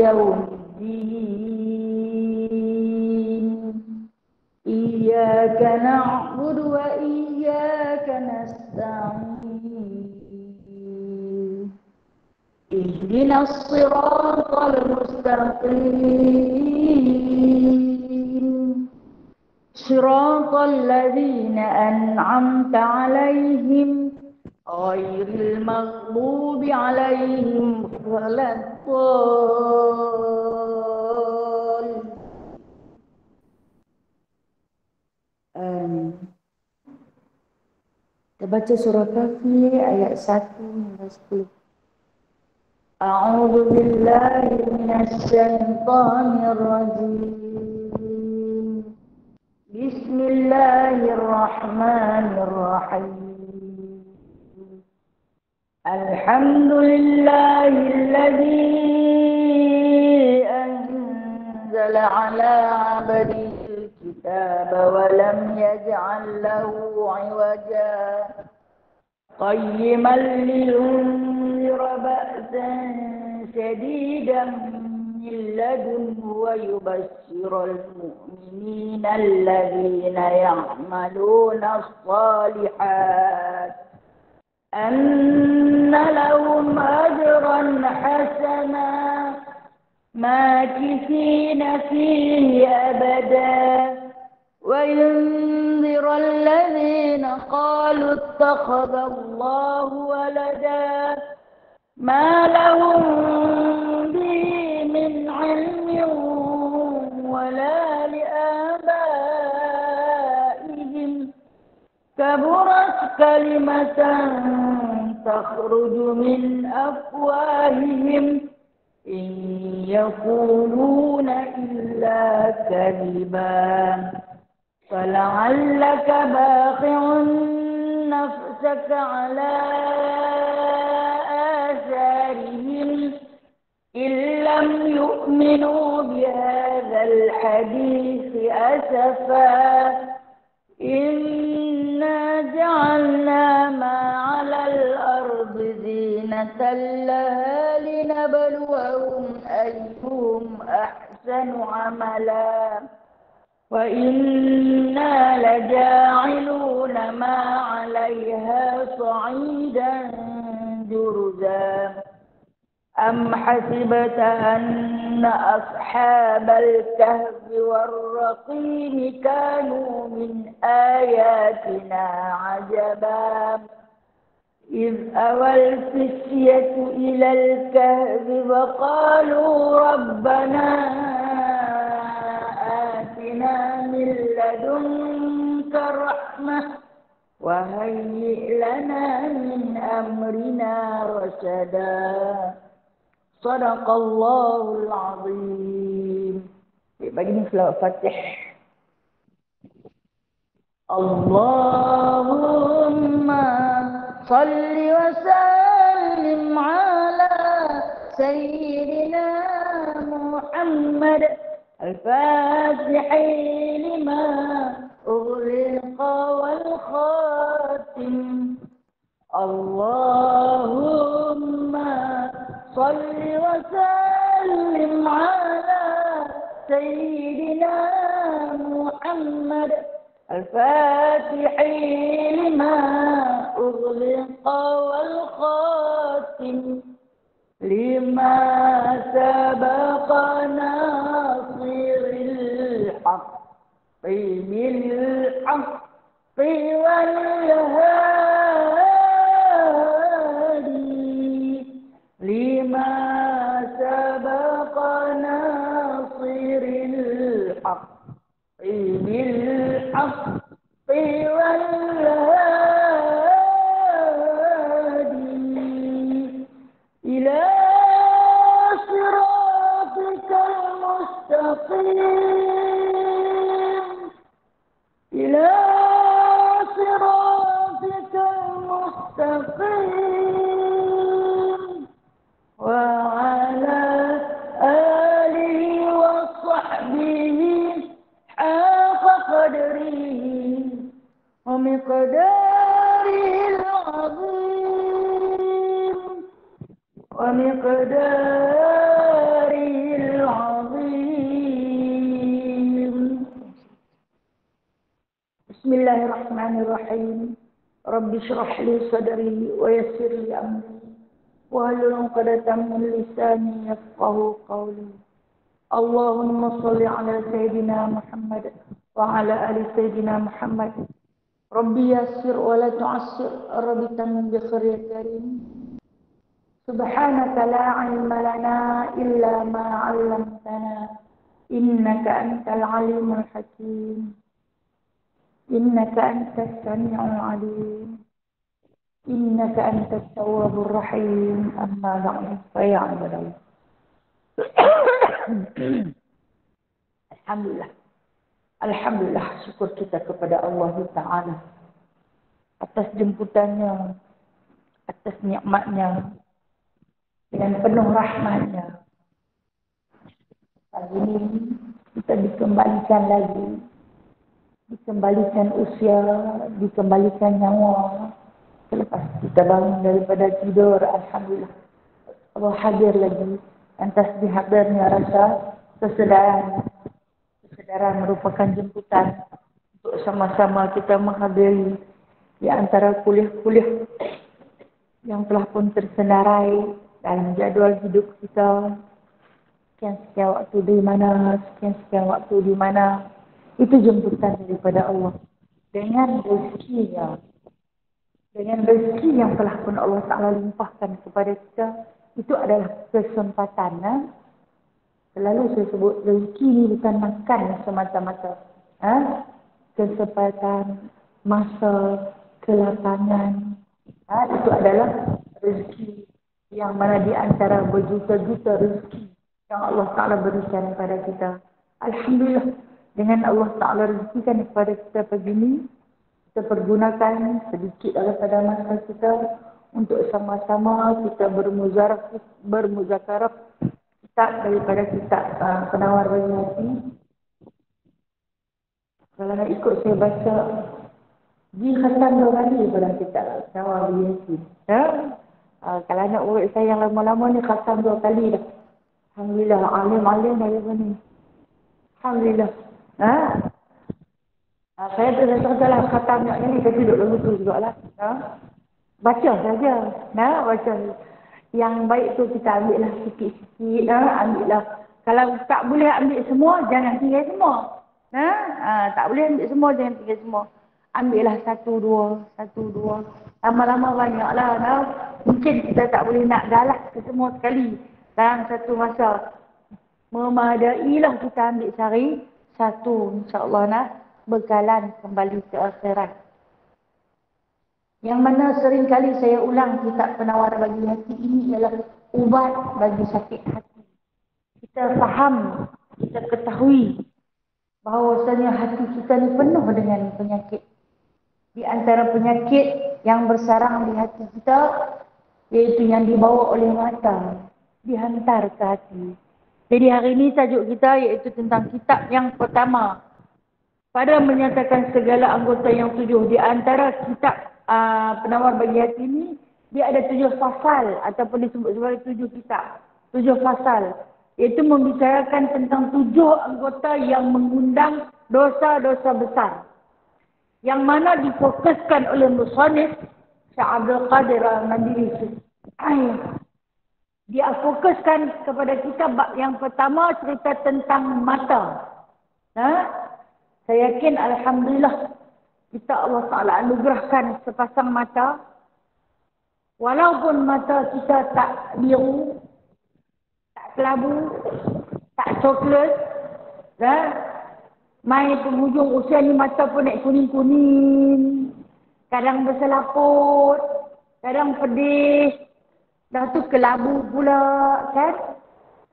يوم الدين إياك نعبد وإياك نستعين اهدنا الصراط المستقيم صراط الذين أنعمت عليهم غير المغضوب عليهم ولا الضالين. Kita baca surah Kahfi ayat 1 hingga 10. A'udzu billahi minasy syaithanir rajim. Bismillahirrahmanirrahim. Alhamdulillahilladzi anzala 'ala 'abdihi الكتاب ولم يجعل له عوجا قيما لينذر بأسا شديدا من لدنه ويبشر المؤمنين الذين يعملون الصالحات أن لهم أجرا حسنا ماكثين فيه أبدا وينذر الذين قالوا اتخذ الله ولدا ما لهم به من علم ولا لآبائهم كبرت كلمة تخرج من أفواههم إن يقولون إلا كذبا فلعلك باخع نفسك على آثارهم إن لم يؤمنوا بهذا الحديث أسفا إنا جعلنا ما على الأرض زينة لها لنبلوهم أيهم أحسن عملا وإنا لجاعلون ما عليها صعيدا جرزا أم حسبت أن أصحاب الكهف والرقيم كانوا من آياتنا عجبا إذ أوى الفتية إلى الكهف فقالوا ربنا آتنا من لدنك رحمة وهيئ لنا من أمرنا رشدا صدق الله العظيم. Bagi ni selawat Fatih. Allahumma salli wa sallim ala sayyidina Muhammad al-Fatih lima ughliqa wal khatim. Allahumma salli wa sallim ala sayyidina Muhammad الفاتح لما أغلق والخاتم لما سبق ناصر الحق بالحق والهادي لما سبق ناصر الحق بالحق والهادي إلى صراطك المستقيم إلى صراطك المستقيم وعلى آله وصحبه حق قدره ومقداره العظيم ومقداره Bismillahirrahmanirrahim. Rabbi shrah li sadri wa yassir li amri wahlul 'uqdatam min lisani yafqahu qawli. Allahumma shalli ala sayyidina Muhammad wa ala ali sayyidina Muhammad. Rabbi yassir wa la tu'assir, Rabbi tamim bi khairin karim. Subhanaka la 'ilma lana illa ma 'allamtana. Innaka antal alimul hakim. Innaka antas sami'ul alim. Innaka antat tawwabur rahim. Amma ba'du fa ya ibadallah. Alhamdulillah. Alhamdulillah, syukur kita kepada Allah Ta'ala atas jemputannya, atas nikmatnya, dengan penuh rahmatnya. Pagi ini kita dikembalikan lagi, dikembalikan usia, dikembalikan nyawa. Selepas kita bangun daripada tidur, Alhamdulillah, Allah hadir lagi. Atas dihadirnya rasa kesedaran. Kesedaran merupakan jemputan untuk sama-sama kita menghadiri di antara kuliah-kuliah yang telah pun tersenarai dalam jadual hidup kita. Sekian waktu di mana, sekian waktu di mana. Itu jemputan daripada Allah. Dengan rezekinya. Dengan rezeki yang telah pun Allah Ta'ala limpahkan kepada kita. Itu adalah kesempatan. Selalu saya sebut rezeki ni bukan makan semata-mata. Kesempatan, masa, kelapangan. Itu adalah rezeki. Yang mana di antara berjuta-juta rezeki yang Allah Ta'ala berikan kepada kita. Alhamdulillah. Dengan Allah Ta'ala rezekikan kepada kita pagi ini, kita pergunakan sedikit daripada masa kita untuk sama-sama kita bermuzakarah kitab daripada kitab Penawar Bagi Hati. Kalau nak ikut saya baca, di khatam 2 kali pada kitab Penawar Bagi Hati. Kalau nak urut saya yang lama-lama ni khatam 2 kali dah. Alhamdulillah, alim-alim dari mana. Alhamdulillah. Saya terasa-terasa khatam nak ni, saya duduk lagu tu jugalah. Baca saja. Baca. Yang baik tu kita ambil lah sikit-sikit. Ambil lah. Kalau tak boleh ambil semua, jangan tinggal semua. Tak boleh ambil semua, jangan tinggal semua. Ambil lah 1-2. Lama-lama banyak lah. Mungkin kita tak boleh nak galak ke semua sekali. Dalam satu masa. Memadailah kita ambil sehari 1. InsyaAllah nak bekalan kembali ke akhirat. Yang mana sering kali saya ulang kitab Penawar Bagi Hati ini ialah ubat bagi sakit hati. Kita faham, kita ketahui bahawasanya hati kita ni penuh dengan penyakit. Di antara penyakit yang bersarang di hati kita, iaitu yang dibawa oleh mata, dihantar ke hati. Jadi hari ini tajuk kita iaitu tentang kitab yang pertama. Pada menyatakan segala anggota yang 7. Di antara kitab Penawar Bagi Hati ini, dia ada 7 fasal ataupun disebut sebagai 7 kitab. 7 fasal. Iaitu membicarakan tentang 7 anggota yang mengundang dosa-dosa besar. Yang mana difokuskan oleh musannif Syekh Abdul Qadir Al-Mandiri. Dia fokuskan kepada kita bab yang pertama, cerita tentang mata. Saya yakin Alhamdulillah kita Allah Ta'ala anugerahkan sepasang mata. Walaupun mata kita tak biru, tak kelabu, tak coklat, mai penghujung usia ni mata pun naik kuning-kuning. Kadang berselaput, kadang pedih. Dah tu kelabu pula, kan?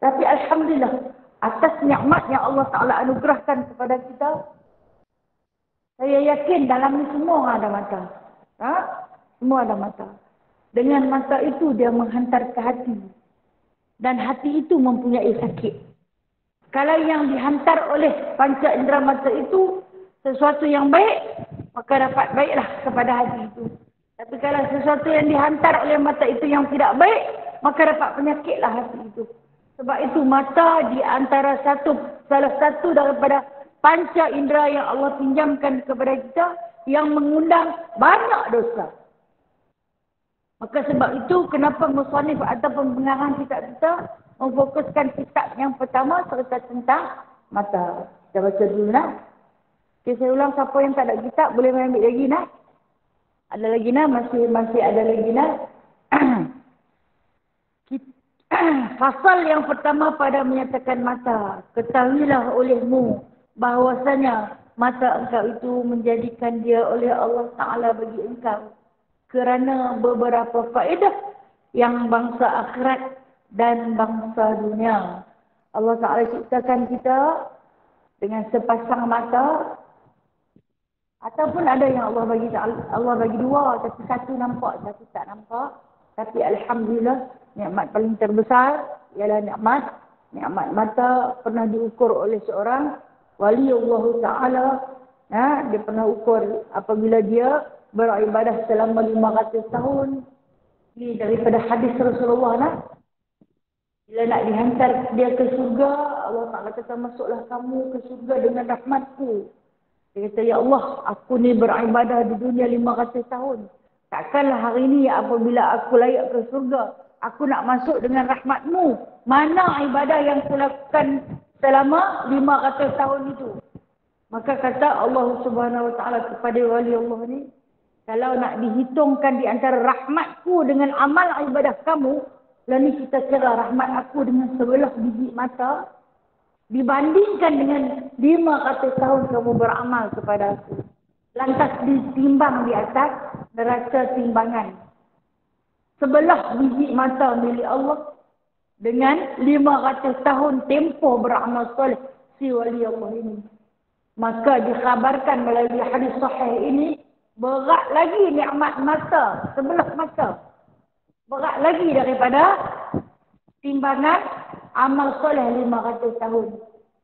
Tapi Alhamdulillah, atas nikmat yang Allah Ta'ala anugerahkan kepada kita, saya yakin dalam ni semua ada mata. Semua ada mata. Dengan mata itu dia menghantar ke hati. Dan hati itu mempunyai sakit. Kalau yang dihantar oleh panca indera mata itu sesuatu yang baik, maka dapat baiklah kepada hati itu. Tapi kalau sesuatu yang dihantar oleh mata itu yang tidak baik, maka dapat penyakitlah hati itu. Sebab itu mata di antara salah satu daripada panca indera yang Allah pinjamkan kepada kita, yang mengundang banyak dosa. Maka sebab itu kenapa musannif ataupun pengarang kitab kita memfokuskan kitab yang pertama serta tentang mata. Kita baca dulu nak. Okay, saya ulang, siapa yang tak ada kitab boleh ambil lagi nak. Ada lagi nak, masih ada lagi nak. Fasal yang pertama pada menyatakan mata. Ketahuilah olehmu bahawasanya mata engkau itu menjadikan dia oleh Allah Ta'ala bagi engkau kerana beberapa faedah yang bangsa akhirat dan bangsa dunia. Allah Ta'ala ciptakan kita dengan sepasang mata, ataupun ada yang Allah bagi dua, tapi satu nampak, satu tak nampak. Tapi Alhamdulillah, nikmat paling terbesar ialah nikmat mata pernah diukur oleh seorang wali Allah Ta'ala. Dia pernah ukur apabila dia beribadah selama 500 tahun. Ini daripada hadis Rasulullah nak. Bila nak dihantar dia ke surga, Allah Ta'ala kata, masuklah kamu ke surga dengan rahmatku. Dia kata, ya Allah, aku ni beribadah di dunia 500 tahun. Takkanlah hari ini apabila aku layak ke surga, aku nak masuk dengan rahmatmu. Mana ibadah yang aku lakukan selama 500 tahun itu? Maka kata Allah Subhanahu Wa Ta'ala kepada wali Allah ni, kalau nak dihitungkan di antara rahmatku dengan amal ibadah kamu, lalu kita kira rahmat aku dengan sebelah biji mata, dibandingkan dengan 500 tahun kamu beramal kepada aku. Lantas ditimbang di atas neraca timbangan. Sebelah biji mata milik Allah dengan 500 tahun tempoh beramal soleh si wali Allah ini. Maka dikhabarkan melalui hadis sahih ini, berat lagi nikmat mata, sebelah mata. Berat lagi daripada timbangan amal soleh 500 tahun.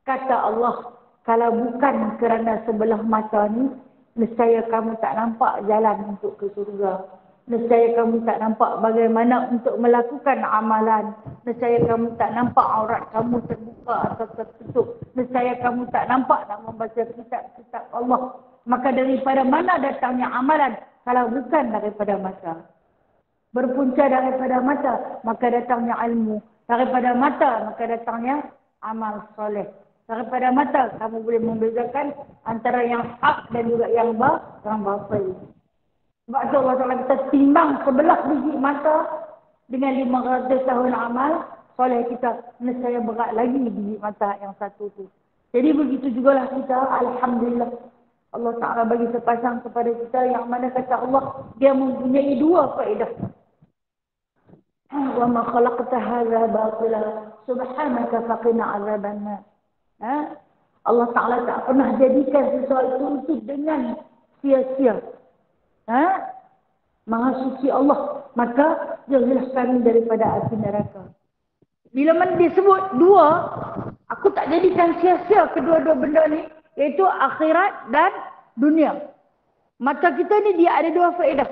Kata Allah, kalau bukan kerana sebelah mata ni, nescaya kamu tak nampak jalan untuk ke surga. Nescaya kamu tak nampak bagaimana untuk melakukan amalan. Nescaya kamu tak nampak aurat kamu terbuka atau tertutup. Nescaya kamu tak nampak nak membaca kitab-kitab Allah. Maka daripada mana datangnya amalan kalau bukan daripada mata? Berpunca daripada mata, maka datangnya ilmu. Daripada mata, maka datangnya amal soleh. Daripada mata, kamu boleh membezakan antara yang hak dan juga yang batil. Sebab itu Allah Ta'ala kita timbang sebelah biji mata dengan 500 tahun amal soleh kita. Nescaya berat lagi biji mata yang satu tu. Jadi begitu jugalah kita, Alhamdulillah. Allah Ta'ala bagi sepasang kepada kita yang mana kata Allah, dia mempunyai dua faedah. Wa ma khalaqta hadza batila subhanaka faqina azabannar. Allah Ta'ala tak pernah jadikan sesuatu itu dengan sia-sia. Maha suci Allah, maka jauhilah kami daripada api neraka. Bila mana disebut dua, aku tak jadikan sia-sia kedua-dua benda ni, iaitu akhirat dan dunia. Mata kita ni dia ada dua faedah.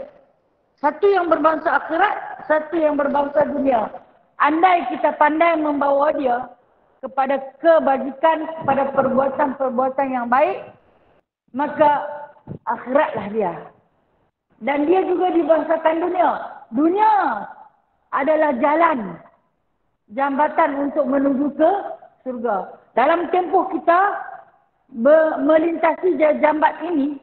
Satu yang berbangsa akhirat, satu yang berbangsa dunia. Andai kita pandai membawa dia kepada kebajikan, kepada perbuatan-perbuatan yang baik, maka akhiratlah dia. Dan dia juga dibangsakan dunia. Dunia adalah jalan, jambatan untuk menuju ke surga. Dalam tempoh kita melintasi jambat ini,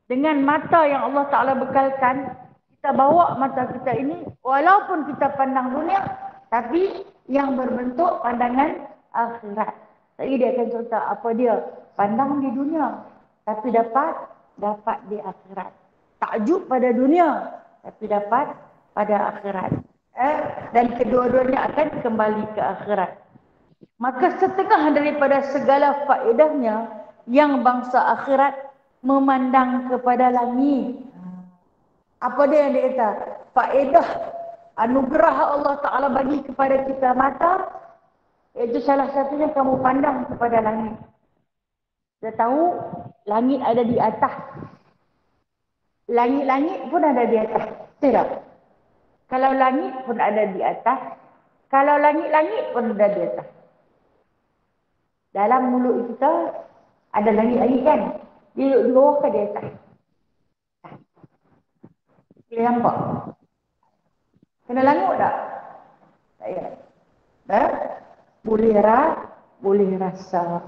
dengan mata yang Allah Ta'ala bekalkan, kita bawa mata kita ini, walaupun kita pandang dunia, tapi yang berbentuk pandangan akhirat. Jadi dia akan contoh apa dia? Pandang di dunia, tapi dapat di akhirat. Takjub pada dunia, tapi dapat pada akhirat. Dan kedua-duanya akan kembali ke akhirat. Maka setengah daripada segala faedahnya, yang bangsa akhirat memandang kepada langit. Apa dia yang dia kata? Faedah anugerah Allah Ta'ala bagi kepada kita mata, itu salah satunya kamu pandang kepada langit. Kita tahu langit ada di atas. Langit-langit pun ada di atas. Tidak? Kalau langit pun ada di atas, kalau langit-langit pun ada di atas. Dalam mulut kita ada langit-langit kan? Dia duduk di bawah ke di atas? Boleh nampak? Kena langut tak? Tak payah. Boleh rasa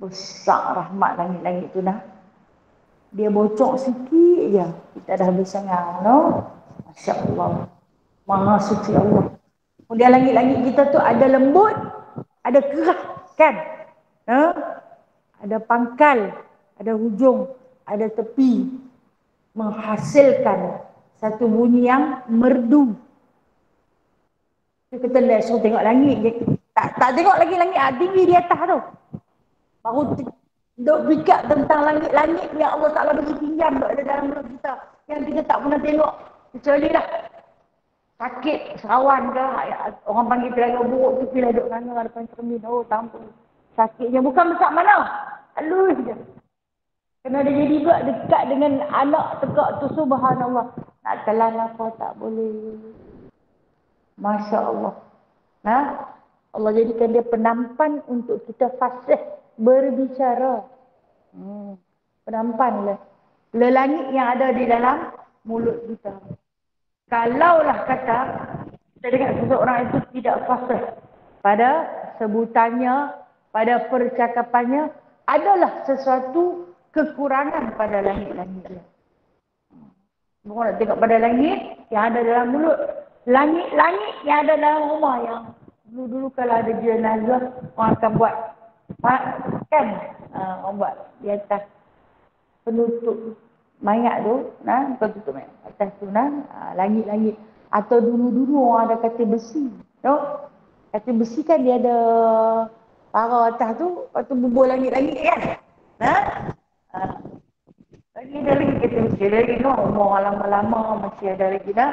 besar rahmat langit-langit tu dah. Dia bocok sikit je, kita dah bersenang, no? Masya Allah. Maha suci Allah. Kemudian langit-langit kita tu ada lembut, ada kerah, kan? Ada pangkal, ada hujung, ada tepi, menghasilkan satu bunyi yang merdu. Kita suruh tengok langit, tak tengok lagi langit tinggi di atas tu. Baru duk fikir tentang langit-langit yang Allah Ta'ala bagi pinjam duk ada dalam mulut kita, yang kita tak pernah tengok. Kecuali lah sakit, serawan ke, orang panggil telaga buruk tu, pilih duduk nganga depan cermin. Oh, tampun. Sakitnya bukan besar mana, halus je. Kena dia jadi juga dekat dengan anak tegak tu, subhanallah. Nak telan apa tak boleh. Masya Allah. Allah jadikan dia penampan untuk kita fasih berbicara. Penampan lah. Lelangit yang ada di dalam mulut kita. Kalaulah kata kita dengar seseorang itu tidak fasih pada sebutannya, pada percakapannya, adalah sesuatu kekurangan pada langit-langit dia. Bukan nak tengok pada langit yang ada dalam mulut. Langit-langit yang ada dalam rumah, yang dulu-dulu kalau ada jenazah, orang akan buat kan? Orang buat di atas penutup mayat tu, bukan tutup mayat, atas tu, langit-langit. Atau dulu-dulu orang ada katil besi. Katil besi kan dia ada para atas tu, lepas tu bubur langit-langit kan? Lagi ada lagi katil besi, ada lagi umur lama-lama masih ada lagi dah.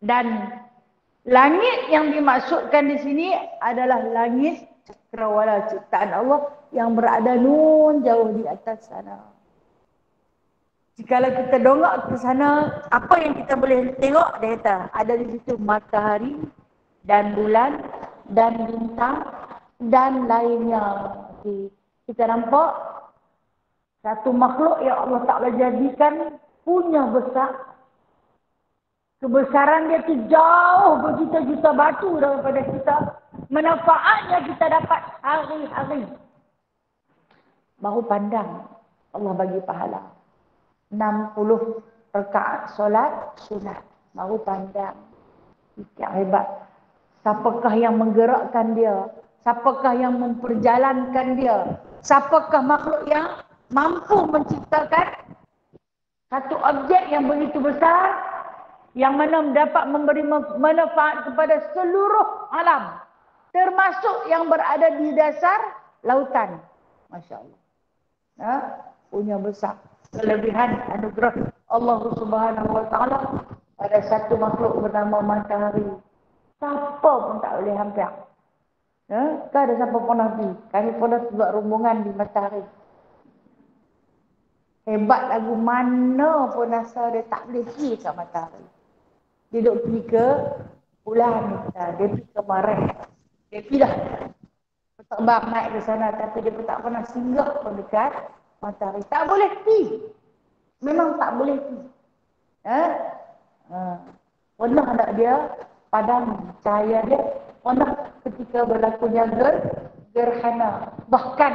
Dan langit yang dimaksudkan di sini adalah langit cakrawala, ciptaan Allah yang berada nun jauh di atas sana. Jikalau kita dongak ke sana, apa yang kita boleh tengok? Dia kata ada di situ matahari dan bulan dan bintang dan lainnya. Kita nampak satu makhluk yang Allah Ta'ala jadikan punya besar. Kebesaran dia tu jauh berjuta-juta batu daripada kita. Manfaatnya kita dapat hari-hari. Baru pandang Allah bagi pahala 60 rakaat solat sunat. Baru pandang. Yang hebat. Siapakah yang menggerakkan dia? Siapakah yang memperjalankan dia? Siapakah makhluk yang mampu menciptakan satu objek yang begitu besar, yang mana dapat memberi manfaat kepada seluruh alam, termasuk yang berada di dasar lautan. Masya Allah. Punya besar kelebihan anugerah Allah Subhanahu Wa Taala pada satu makhluk bernama matahari. Siapa pun tak boleh hampir. Kan ada siapa pernah pergi? Kami pernah buat rombongan di matahari. Hebat lagu mana pun asal dia tak boleh pergi ke matahari. Dia duduk pergi ke bulan, dia pergi ke Mareh. Dia pergi dah terbang naik ke sana, tapi dia pun tak pernah singgah pun dekat matahari. Tak boleh pergi. Memang tak boleh pergi. Pernah tak dia padam cahaya dia? Pernah ketika berlakunya gerhana. Bahkan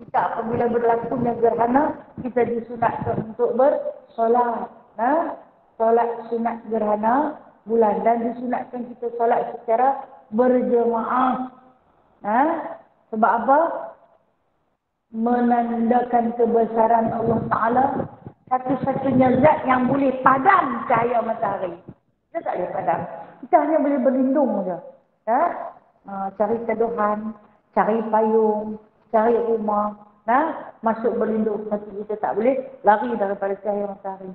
kita apabila berlakunya gerhana, kita disunatkan untuk bersolat. Solat sunat gerhana bulan, dan disunatkan kita solat secara berjemaah. Sebab apa? Menandakan kebesaran Allah Ta'ala, satu-satunya zat yang boleh padam cahaya matahari. Kita tak boleh padam. Kita hanya boleh berlindung je. Cari teduhan, cari payung, cari rumah, masuk berlindung. Tapi kita tak boleh lari daripada cahaya matahari.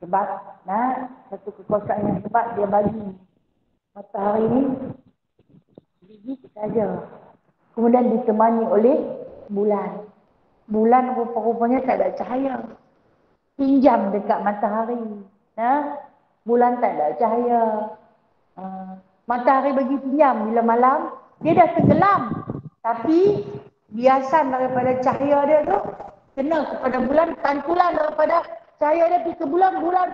Sebab satu kekuasaan yang hebat dia bagi matahari ni biji saja. Kemudian ditemani oleh bulan. Bulan rupa-rupanya tak ada cahaya. Pinjam dekat matahari. Bulan tak ada cahaya. Matahari bagi pinjam bila malam, dia dah tenggelam. Tapi biasan daripada cahaya dia tu kena kepada bulan, pantulan daripada cahaya dia pergi ke bulan, bulan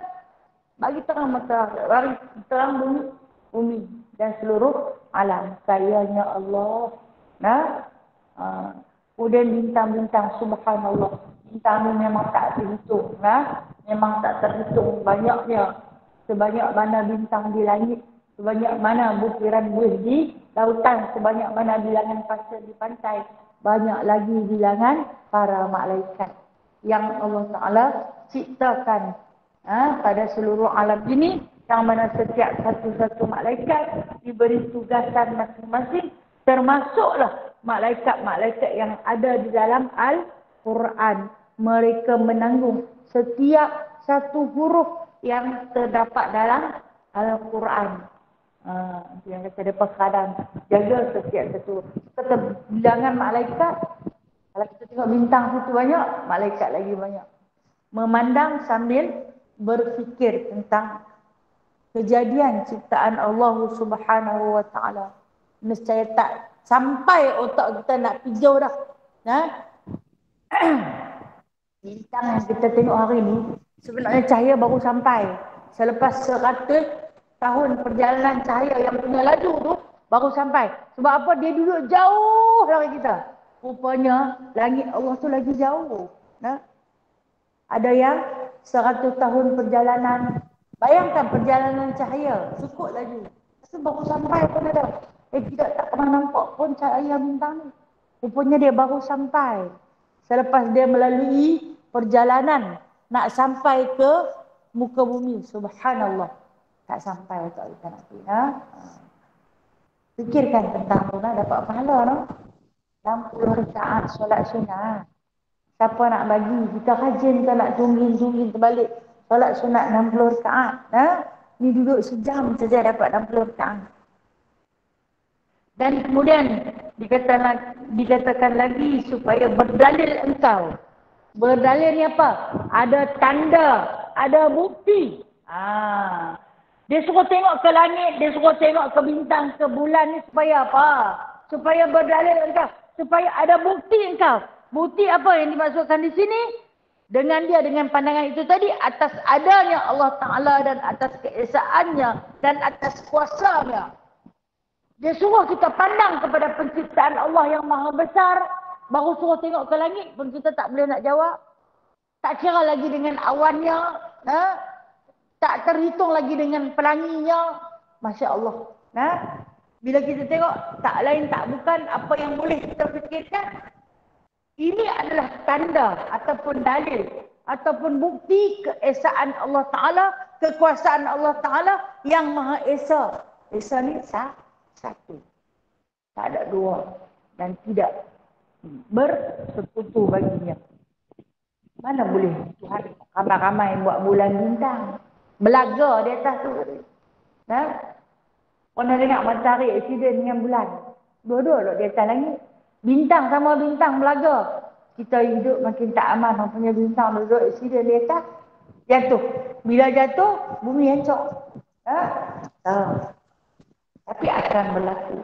bagi terang matahari, bagi terang bumi, bumi dan seluruh alam. Sayanya Allah. Nah, kemudian bintang-bintang, subhanallah. Bintang ni memang tak terhitung. Nah, memang tak terhitung banyaknya. Sebanyak mana bintang di langit, sebanyak mana butiran buih di lautan, sebanyak mana bilangan pasir di pantai, banyak lagi bilangan para malaikat yang Allah Ta'ala ciptakan pada seluruh alam ini, yang mana setiap satu-satu malaikat diberi tugasan masing-masing, termasuklah malaikat-malaikat yang ada di dalam Al-Quran. Mereka menanggung setiap satu huruf yang terdapat dalam Al-Quran. Yang kata mereka kadang jaga setiap satu. Kata bilangan malaikat, kalau kita tengok bintang situ banyak, malaikat lagi banyak. Memandang sambil berfikir tentang kejadian ciptaan Allah Subhanahu wa Ta'ala. Nescaya tak sampai otak kita nak pijau dah. Bintang yang kita tengok hari ni, sebenarnya cahaya baru sampai. Selepas 100 tahun perjalanan cahaya yang punya laju tu, baru sampai. Sebab apa? Dia duduk jauh dari kita. Rupanya, langit Allah tu lagi jauh. Ada yang 100 tahun perjalanan. Bayangkan perjalanan cahaya, cukup laju. Itu baru sampai pun ada. Tidak tak pernah nampak pun cahaya bintang ni. Rupanya dia baru sampai. Selepas dia melalui perjalanan nak sampai ke muka bumi, subhanallah, tak sampai otak kita nak pergi. Fikirkan tentang tu, dapat pahala 60 rakaat solat sunat. Siapa nak bagi, kita rajin kita nak tunggin terbalik solat sunat 60 rakaat. Ni duduk sejam saja dapat 60 rakaat. Dan kemudian dikatakan lagi supaya berdalil engkau. Berdalil ni apa? Ada tanda, ada bukti. Dia suruh tengok ke langit, dia suruh tengok ke bintang, ke bulan ni supaya apa? Supaya berdalil engkau, supaya ada bukti engkau. Bukti apa yang dimaksudkan di sini? Dengan pandangan itu tadi, atas adanya Allah Ta'ala dan atas keesaannya dan atas kuasanya. Dia suruh kita pandang kepada penciptaan Allah yang maha besar. Baru suruh tengok ke langit pun kita tak boleh nak jawab. Tak kira lagi dengan awannya. Tak terhitung lagi dengan pelanginya. Masya Allah. Bila kita tengok, tak lain tak bukan apa yang boleh kita fikirkan. Ini adalah tanda ataupun dalil ataupun bukti keesaan Allah Ta'ala, kekuasaan Allah Ta'ala yang maha esa. Esa ni satu. Tak ada dua. Dan tidak bersekutu baginya. Mana boleh Tuhan ramai-ramai buat bulan bintang. Belaga di atas tu. Pernah dengar matahari aksiden dengan bulan. Dua-dua di atas langit. Bintang sama bintang belaga. Kita hidup makin tak aman. Punya bintang duduk aksiden di atas. Jatuh. Bila jatuh, bumi hancur. Tapi akan berlaku.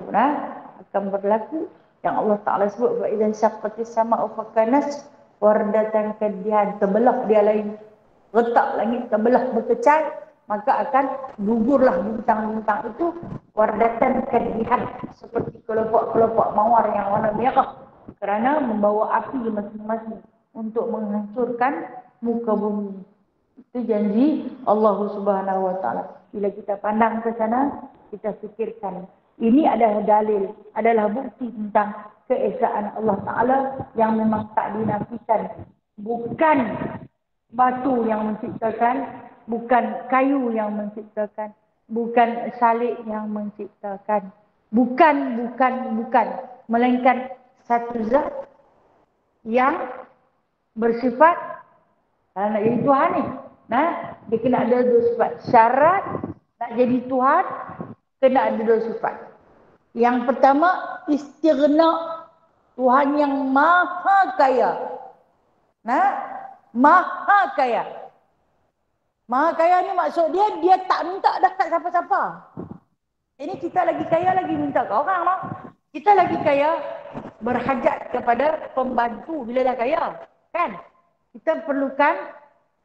Akan berlaku yang Allah Ta'ala sebut. Fa'idan syaqqatis sama'u fakanas wardatan kadihan. Terbelah dia lain. Retak langit terbelah berkecai. Maka akan gugurlah bintang-bintang itu. Wardatan kadihan. Seperti kelopak-kelopak mawar yang warna merah. Kerana membawa api masing-masing. Untuk menghancurkan muka bumi. Itu janji Allah Subhanahu Wa Ta'ala. Bila kita pandang ke sana, kita fikirkan. Ini adalah dalil, adalah bukti tentang keesaan Allah Ta'ala yang memang tak dinafikan. Bukan batu yang menciptakan, bukan kayu yang menciptakan, bukan salib yang menciptakan. Bukan. Melainkan satu zat yang bersifat, kalau nak jadi Tuhan ni, dia kena ada dua sifat. Syarat nak jadi Tuhan, kena ada dua sifat. Yang pertama, istighna. Tuhan yang maha kaya. Maha kaya. Maha kaya ni maksud dia tak minta dekat siapa-siapa. Ini kita lagi kaya lagi minta ke orang. Kita lagi kaya berhajat kepada pembantu bila dah kaya. Kan? Kita perlukan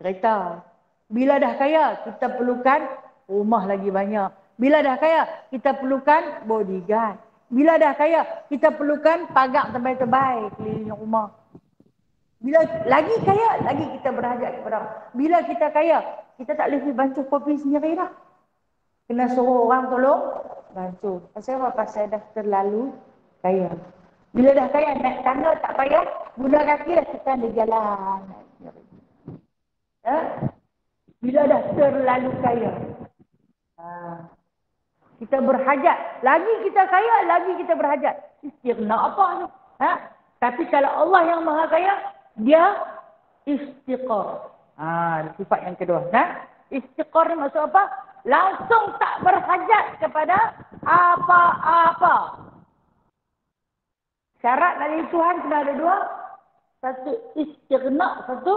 kereta. Bila dah kaya, kita perlukan rumah lagi banyak. Bila dah kaya, kita perlukan bodyguard. Bila dah kaya, kita perlukan pagar tebal-tebal keliling rumah. Bila lagi kaya, lagi kita berhajat kepada orang. Bila kita kaya, kita tak boleh pergi bancuh kopi sendiri dah. Kena suruh orang tolong bancuh. Pasal apa? Pasal dah terlalu kaya. Bila dah kaya, naik tangga tak payah. Guna kaki dah kita ada jalan. Ha? Bila dah terlalu kaya. Kita berhajat. Lagi kita kaya, lagi kita berhajat. Istighna apa tu? Ha? Tapi kalau Allah yang maha kaya, dia istiqar. Sifat yang kedua. Istiqar ni maksud apa? Langsung tak berhajat kepada apa-apa. Syarat nak jadi Tuhan kena ada dua. Satu istighna, satu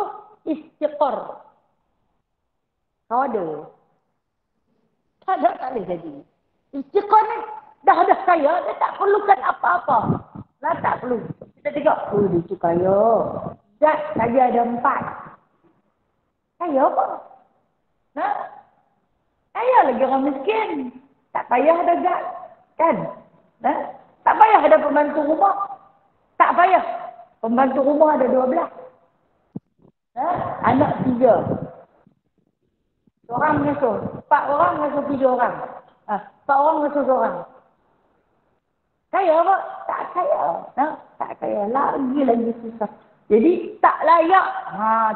istiqar. Kau ada? Tak boleh jadi. Istiqar ni dah kaya, dia tak perlukan apa-apa. Nah, tak perlu. Kita tengok, dia tu kaya. Zat saja ada 4. Kaya apa? Nah, kaya lagi orang miskin. Tak payah ada zat. Kan? Nah, tak payah ada pembantu rumah. Tak payah. Pembantu rumah ada 12. Nah, anak 3. Seorang mengasuh. 4 orang mengasuh 3 orang. 4 orang mengasuh seorang. Kaya apa? Tak kaya. Tak kaya. Lagi susah. Jadi tak layak.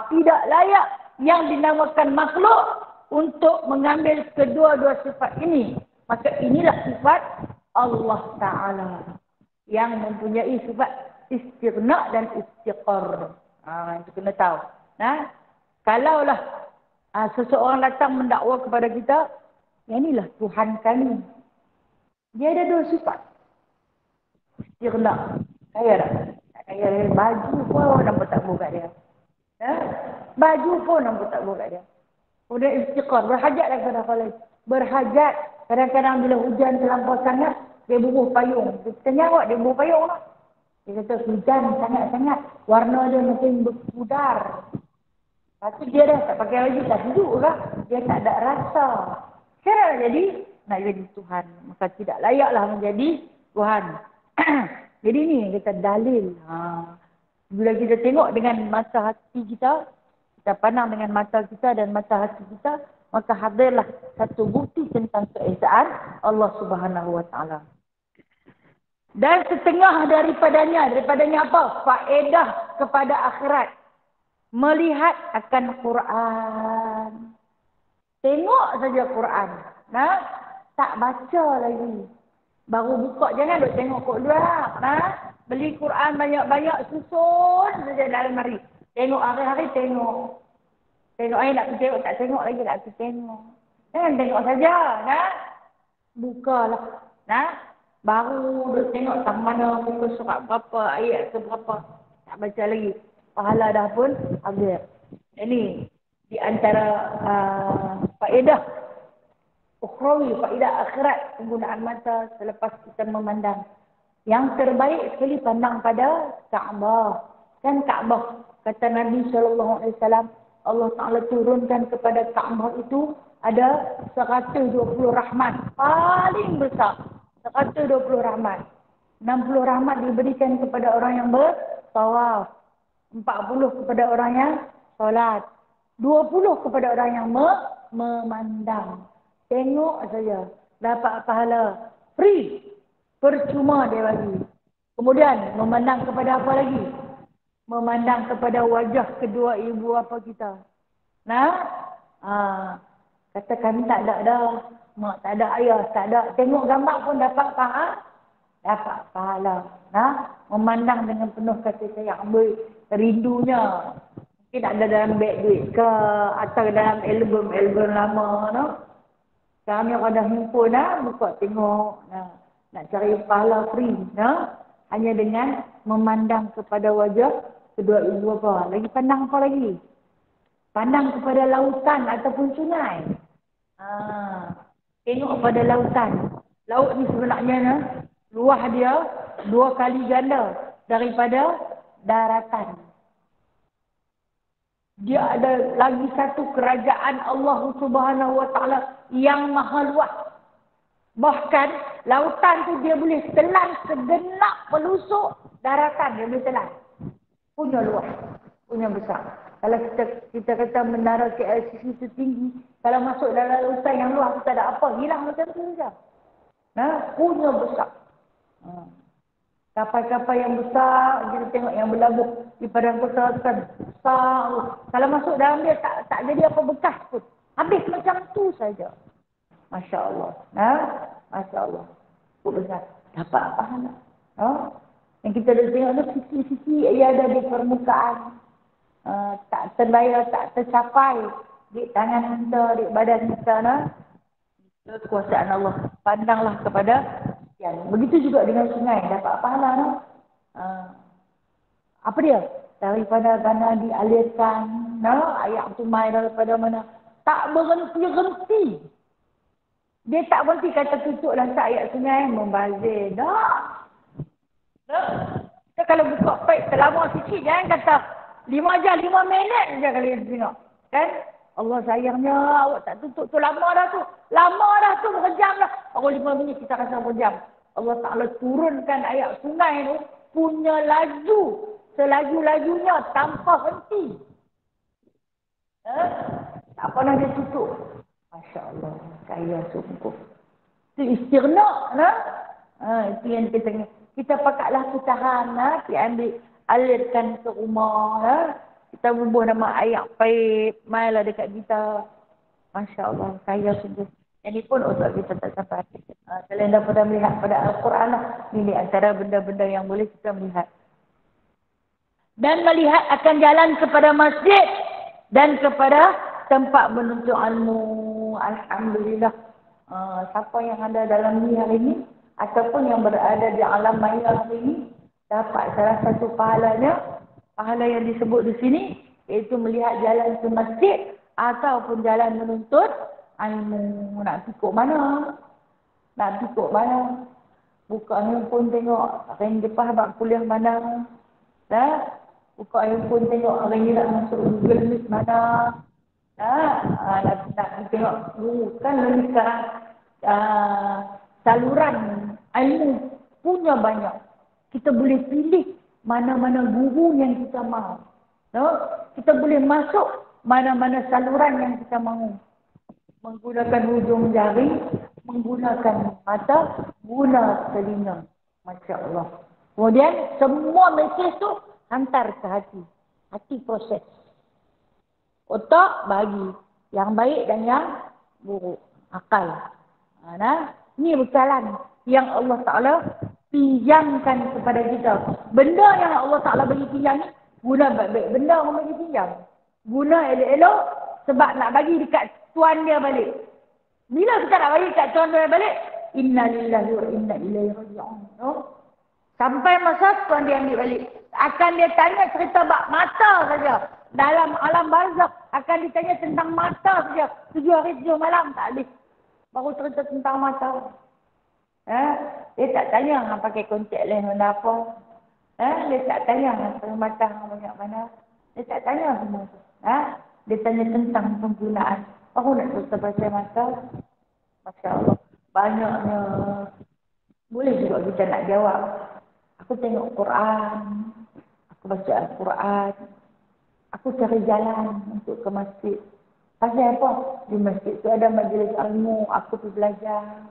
Tidak layak yang dinamakan makhluk untuk mengambil kedua-dua sifat ini. Maka inilah sifat Allah Ta'ala. Yang mempunyai sifat istighna dan istiqar. Itu kena tahu. Kalaulah seseorang datang mendakwa kepada kita, inilah Tuhan kami. Dia ada 2 sifat. Istighna. Kaya tak? Tak kaya. Baju pun nampak tak buka dia. Baju pun nampak tak buka dia. Kemudian istiqar. Berhajatlah kepada Allah lain. Berhajat. Kadang-kadang bila hujan terlampau sangat, dia bubuh payung. Kita nyawak dia bubuh payung lah. Dia kata hujan sangat-sangat. Warna dia macam berpudar. Lepas tu dia dah tak pakai baju. Tak sejuk lah. Dia tak ada rasa. Sekarang jadi, nak jadi Tuhan. Maka tidak layaklah menjadi Tuhan. Jadi ni kita dalil. Bila kita tengok dengan mata hati kita, kita pandang dengan mata kita dan mata hati kita, maka hadirlah satu bukti tentang keesaan Allah Subhanahu Wa Taala. Dan setengah daripadanya apa? Faedah kepada akhirat. Melihat akan Quran. Tengok saja Quran. Tak baca lagi. Baru buka, jangan duk tengok kok dua. Beli Quran banyak-banyak, susun saja dalam hari. Tengok hari-hari, tengok. Tengok nak pergi tengok, tak tengok lagi, nak pergi tengok. Jangan tengok saja. Bukalah. Baru duk tengok tak mana muka surat berapa, ayat ke berapa. Tak baca lagi. Pahala dah pun habis. Ini di antara faedah ukhrawi, faedah akhirat penggunaan mata selepas kita memandang. Yang terbaik sekali pandang pada Kaabah. Kan Kaabah, kata Nabi SAW, Allah Ta'ala turunkan kepada Kaabah itu ada 120 rahmat. Paling besar. 120 rahmat. 60 rahmat diberikan kepada orang yang bertawaf. 40 kepada orang yang solat. 20 kepada orang yang memandang. Tengok saja. Dapat pahala. Free. Percuma dia bagi. Kemudian memandang kepada apa lagi? Memandang kepada wajah kedua ibu bapa kita. Kata kami tak ada dah. Mak tak ada, ayah tak ada. Tengok gambar pun dapat pahala. Dapat pahala. Memandang dengan penuh kasih sayang. Rindunya. Mungkin ada dalam beg duit ke. Atau dalam album-album lama. Kami ada himpun, buka tengok. Nak cari pahala free. Hanya dengan memandang kepada wajah kedua ibu bapa. Lagi pandang apa lagi? Pandang kepada lautan ataupun sungai. Tengok pada lautan. Laut ni sebenarnya luah dia 2 kali ganda daripada daratan. Dia ada lagi satu kerajaan Allah Subhanahu Wa Taala yang maha luas. Bahkan lautan tu dia boleh telan segenap pelusuk daratan, dia boleh telan. Punya luas, punya besar. Kalau kita kata menara KLCC itu tinggi, kalau masuk dalam lautan yang luas kita ada apa, hilang macam tu saja. Punya besar. Kapal-kapal yang besar, kita tengok yang berlabuh di padang kota tu kan besar. Kalau masuk dalam dia tak jadi apa bekas pun. Habis macam tu saja. Masya Allah. Masya Allah. Cukup besar. Dapat pahala. Yang kita dah tengok tu sisi-sisi ia ada di permukaan. Tak terdaya, tak tercapai di tangan kita, di badan kita. Kekuasaan Allah. Pandanglah kepada yang. Begitu juga dengan sungai. Dapat pahala. Apa dia? Daripada mana dialirkan. Air sungai daripada mana. Tak berhenti-henti. Dia tak berhenti kata tutuplah ayat sungai membazir. Kita kalau buka paip terlama sikit, jangan kata 5 jam, 5 minit je kalau kita tengok. Kan? Allah sayangnya awak tak tutup tu. Lama dah tu. Lama dah tu, berjam dah. Baru 5 minit kita rasa berjam. Allah Ta'ala turunkan ayat sungai tu punya laju. Selaju-lajunya tanpa henti. Tak pernah dia tutup. Masya Allah, kaya sungguh. Itu istirna, itu yang kita tengok. Kita pakatlah putahan, kita ambil, alirkan ke rumah, kita bubuh nama air paip, mailah dekat kita. Masya Allah, kaya sungguh. Ini pun otak kita tak sampai. Kalian dah pernah melihat pada Al-Quran lah. Ini antara benda-benda yang boleh kita melihat. Dan melihat akan jalan kepada masjid dan kepada tempat menuntut ilmu. Alhamdulillah. Siapa yang ada dalam dunia hari ini ataupun yang berada di alam maya hari ini dapat salah satu pahalanya, pahala yang disebut di sini iaitu melihat jalan ke masjid ataupun jalan menuntut ilmu. Nak pikuk mana? Nak pikuk mana? Buka handphone tengok hari depan abang kuliah mana? Buka handphone tengok hari ni nak masuk Google Meet mana? Nak tengok kan ni sekarang saluran ilmu punya banyak. Kita boleh pilih mana-mana guru yang kita mahu. Kita boleh masuk mana-mana saluran yang kita mahu. Menggunakan hujung jari, menggunakan mata, guna telinga. Masya Allah. Kemudian semua mesej tu hantar ke hati. Hati proses. Otak bagi yang baik dan yang buruk. Akal. Ini bekalan yang Allah Ta'ala pinjamkan kepada kita. Benda yang Allah Ta'ala bagi pinjam ni, guna baik-baik. Benda orang bagi pinjam. Guna elok-elok sebab nak bagi dekat tuan dia balik. Bila kita nak bagi dekat tuan dia balik, inna lillahi wa inna ilaihi raji'un. Sampai masa tuan dia ambil balik. Akan dia tanya cerita bak mata saja. Dalam alam barzakh akan ditanya tentang mata saja. 7 hari 7 malam tak habis. Baru cerita tentang mata. Dia tak tanya hang pakai kontak lens warna apa. Dia tak tanya hang mata hang banyak mana. Dia tak tanya semua tu. Dia tanya tentang penggunaan. Baru nak cerita pasal mata. Masya Allah. Banyaknya. Boleh juga kita nak jawab. Aku tengok Quran. Aku baca Al-Quran. Aku cari jalan untuk ke masjid. Pasal apa? Di masjid tu ada majlis ilmu. Aku pergi belajar.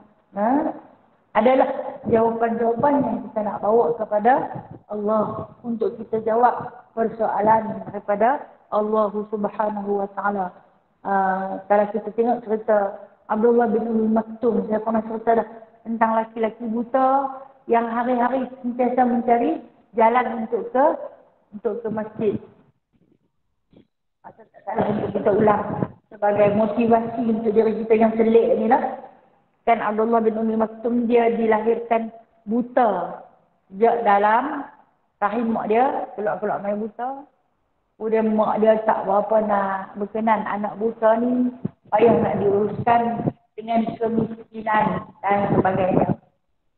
Adalah jawapan-jawapan yang kita nak bawa kepada Allah. Untuk kita jawab persoalan daripada Allah Subhanahu Wa Taala. Kalau kita tengok cerita Abdullah bin Umi Maktum. Saya pernah cerita dah tentang laki-laki buta yang hari-hari sentiasa mencari jalan untuk ke masjid. Atau tak salah untuk kita ulang sebagai motivasi untuk diri kita yang selik ni lah. Kan Abdullah bin Umi Maktum dia dilahirkan buta. Sejak dalam rahim mak dia, keluar-keluar main buta. Kemudian mak dia tak berapa nak berkenan anak buta ni. Payah nak diuruskan dengan kemiskinan dan sebagainya.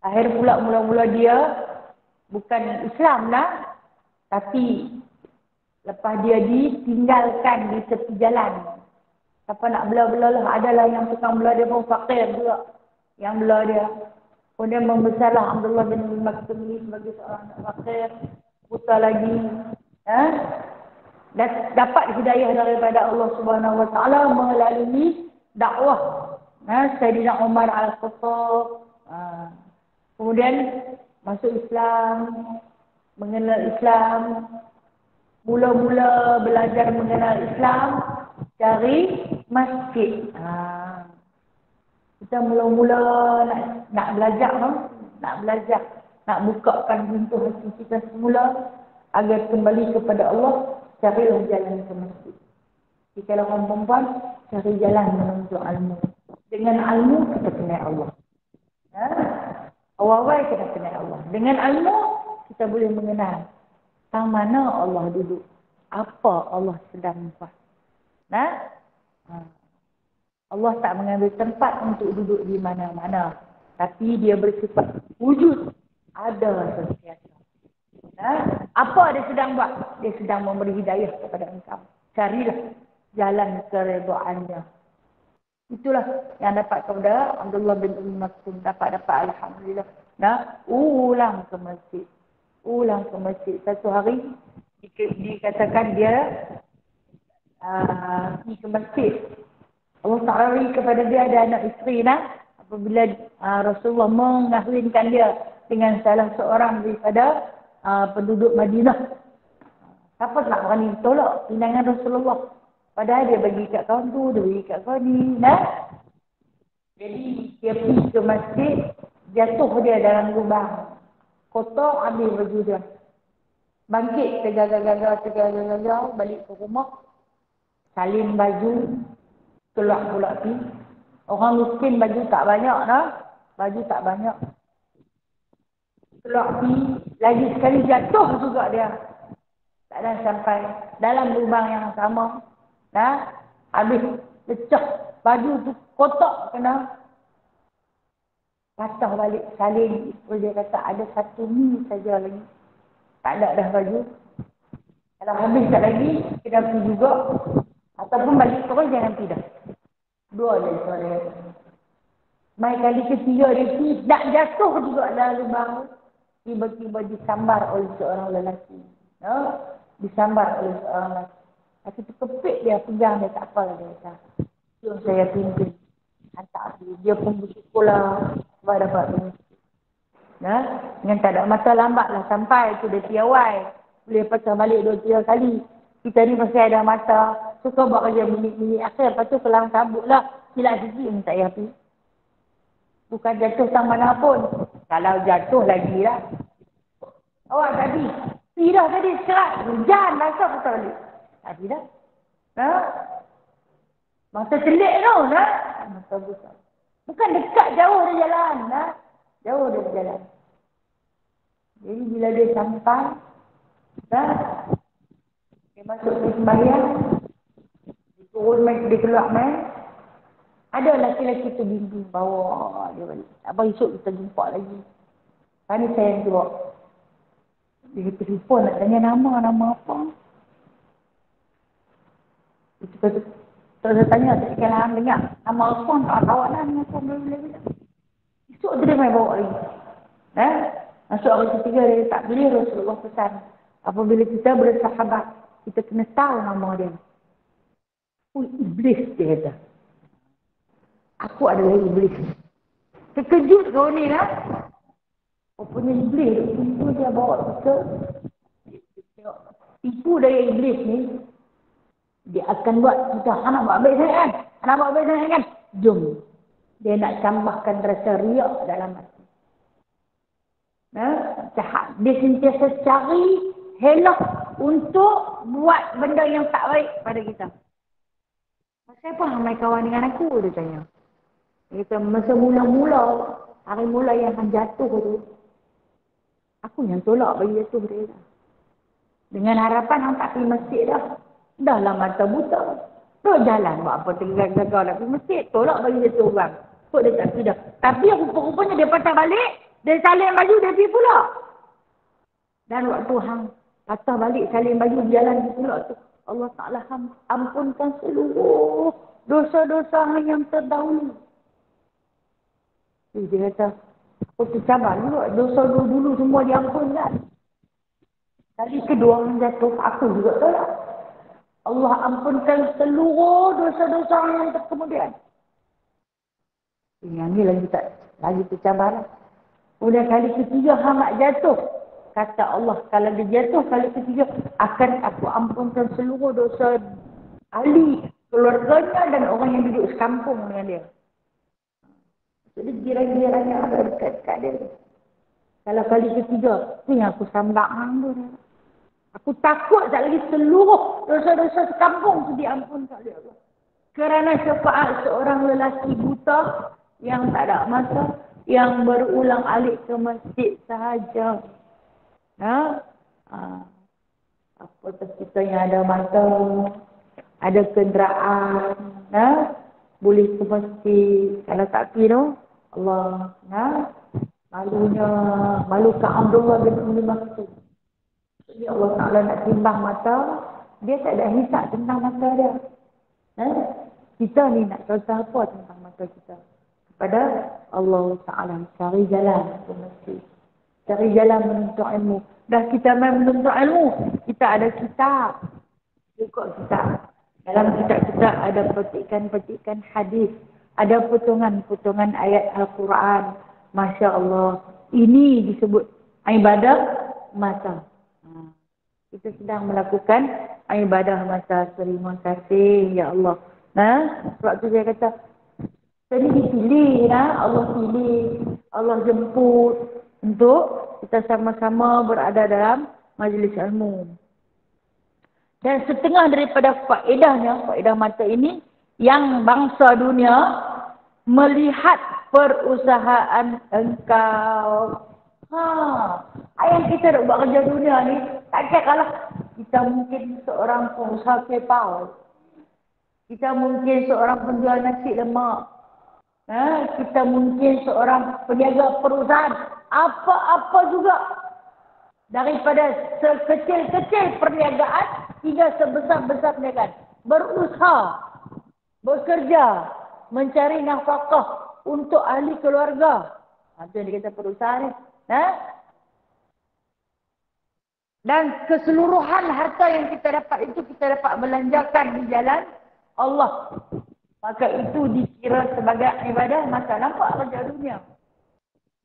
Akhir pula mula-mula dia bukan Islam lah. Tapi Lepas dia ditinggalkan di tepi jalan. Siapa nak bela-bela lah. Adalah yang tukang bela dia pun fakir juga. Yang bela dia. Kemudian membesarlah Abdullah bin Maktum ini sebagai seorang anak fakir. Buta lagi. Dapat hidayah daripada Allah Subhanahu Wa Taala melalui dakwah Sayyidina Umar Al-Khattab. Kemudian masuk Islam, mengenal Islam. Mula-mula belajar mengenal Islam dari masjid. Kita mula-mula nak belajar, nak bukakan pintu hati kita semula agar kembali kepada Allah, carilah jalan ke masjid. Jika orang perempuan, cari jalan menuntut ilmu. Dengan ilmu kita kenal Allah. Awal-awal kita kenal Allah. Dengan ilmu kita boleh mengenal tang mana Allah duduk, apa Allah sedang buat. Allah tak mengambil tempat untuk duduk di mana-mana, tapi dia bersifat wujud, ada sentiasa. Apa dia sedang buat? Dia sedang memberi hidayah kepada engkau. Carilah jalan keredaannya. Itulah yang dapat kepada Abdullah bin Maktum, dapat alhamdulillah. Ulang ke masjid. Satu hari dikatakan dia pergi ke masjid. Allah Ta'ala kepada dia ada anak isteri. Apabila Rasulullah mengahwinkan dia dengan salah seorang daripada penduduk Madinah. Siapa tak berani tolak pinangan Rasulullah? Padahal dia bagi kat kawan tu, dia bagi kat kawan ni. Jadi dia pergi ke masjid, jatuh dia dalam lubang. Kotor, ambil baju dia. Bangkit, tegagal, balik ke rumah. Salin baju, keluar pula pi. Orang miskin baju tak banyak Baju tak banyak. Keluar pi, lagi sekali jatuh juga dia. Tak ada sampai dalam lubang yang sama. Habis pecah. Baju tu kotak kena. Patah balik salin. Dia kata ada satu ni saja lagi. Tak ada dah baju. Kalau habis tak lagi, kita pergi juga. Ataupun balik terus jangan tidak. Dua je suara. Mai kali ketiga dia nak jatuh juga dalam lubang. Tiba-tiba disambar oleh seorang lelaki. Disambar oleh seorang lelaki. Lelaki tu kepik dia, pegang dia, tak apa dia kata. Jom saya pimpin. Hantar dia pun bersyukurlah. Sebab dapat ini. Dengan tak ada masa lambatlah sampai tu dia piawai. Boleh pecah balik 2-3 kali. Kita ni masih ada masa. Suka buat kerja minit-minit akhir. Lepas tu kelang kabut lah. Silap sikit tak payah pergi. Bukan jatuh sang mana pun. Kalau jatuh lagi lah. Awak tadi. Pergi dah tadi serat. Hujan masa pecah balik. Tadi dah. Masa celik tu. Masa besar. Bukan dekat, jauh dia jalan. Jauh dia berjalan. Jadi bila dia sampai. Dia masuk ke sembahyang. Dia keluar main. Ada lelaki-lelaki tu bimbing bawa dia balik. Abang esok kita jumpa lagi. Tadi saya yang keluar. Dia telefon nak tanya nama apa. Itu kata, saya tanya, saya kena dengar. Nama apa tak tahu lah. Esok tu dia main bawa lagi. Masuk hari ketiga dia tak boleh Rasulullah pesan. Apabila kita bersahabat, kita kena tahu nama dia. Iblis dia kata. Aku adalah iblis. Terkejut kau ni lah. Rupanya iblis. Itu dia bawa kita. Tipu dari iblis ni. Dia akan buat kita. Anak buat baik sangat kan? Jom. Dia nak tambahkan rasa riak dalam hati. Dia sentiasa cari helak untuk buat benda yang tak baik pada kita. Siapa ramai kawan dengan aku? Dia tanya. Dia kata, masa mula-mula, hari mula yang akan jatuh tu, aku yang tolak bagi jatuh dia. Dengan harapan orang tak pergi masjid dah. Dah lah mata buta. Terus jalan buat apa tegak-tegak nak pergi masjid. Tolak bagi jatuh orang. Kok dia tak pergi dah. Tapi rupa-rupanya dia patah balik. Dia salin baju, dia pergi pula. Dan waktu hang patah balik salin baju jalan pula tu. Allah Ta'ala ampunkan seluruh dosa-dosa yang terdahulu. Dia kata, aku tercabar juga, dosa dulu semua diampunkan. Kali kedua orang jatuh, aku juga tolak. Allah ampunkan seluruh dosa-dosa yang kemudian. Yang ni lagi tercabar. Kemudian kali ketiga hamak jatuh. Kata Allah, kalau dia jatuh kali ketiga, akan aku ampunkan seluruh dosa ahli, keluarganya dan orang yang duduk sekampung dengan dia. Jadi jiran-jirannya ada dekat-dekat dia. Kalau kali ketiga, tu yang aku sambak hang tu. Aku takut tak lagi seluruh dosa-dosa sekampung tu diampunkan oleh Allah. Kerana syafaat seorang lelaki buta yang tak ada mata, yang berulang alik ke masjid sahaja. Apatah kita yang ada mata, ada kenderaan, boleh ke masjid. Kalau tak pergi tu, Allah, malukan Abdullah bin Umi Maktum. Jadi Allah Ta'ala nak timbang mata, dia tak ada hisap tentang mata dia. Kita ni nak cerita apa tentang mata kita? Kepada Allah Ta'ala, cari jalan ke masjid. Cari jalan menuntut ilmu. Dah kita main menuntut ilmu, kita ada kitab. Buka kitab. Dalam kitab-kitab ada petikan-petikan hadis. Ada potongan-potongan ayat Al-Quran. Masya Allah. Ini disebut ibadah mata. Kita sedang melakukan ibadah mata. Terima kasih ya Allah. Sebab tu saya kata, tadi dipilih, Allah pilih, Allah jemput untuk kita sama-sama berada dalam majlis ilmu. Dan setengah daripada faedah mata ini, yang bangsa dunia melihat perusahaan engkau. Yang kita nak buat kerja dunia ni, tak kira lah. Kita mungkin seorang pengusaha PayPal. Kita mungkin seorang penjual nasi lemak. Kita mungkin seorang peniaga perusahaan. Apa-apa juga. Daripada sekecil-kecil perniagaan hingga sebesar-besar perniagaan. Berusaha, bekerja, mencari nafkah untuk ahli keluarga. Itu yang dikata perusahaan ni. Dan keseluruhan harta yang kita dapat itu kita dapat belanjakan di jalan Allah. Maka itu dikira sebagai ibadah mata. Nampak kerja dunia.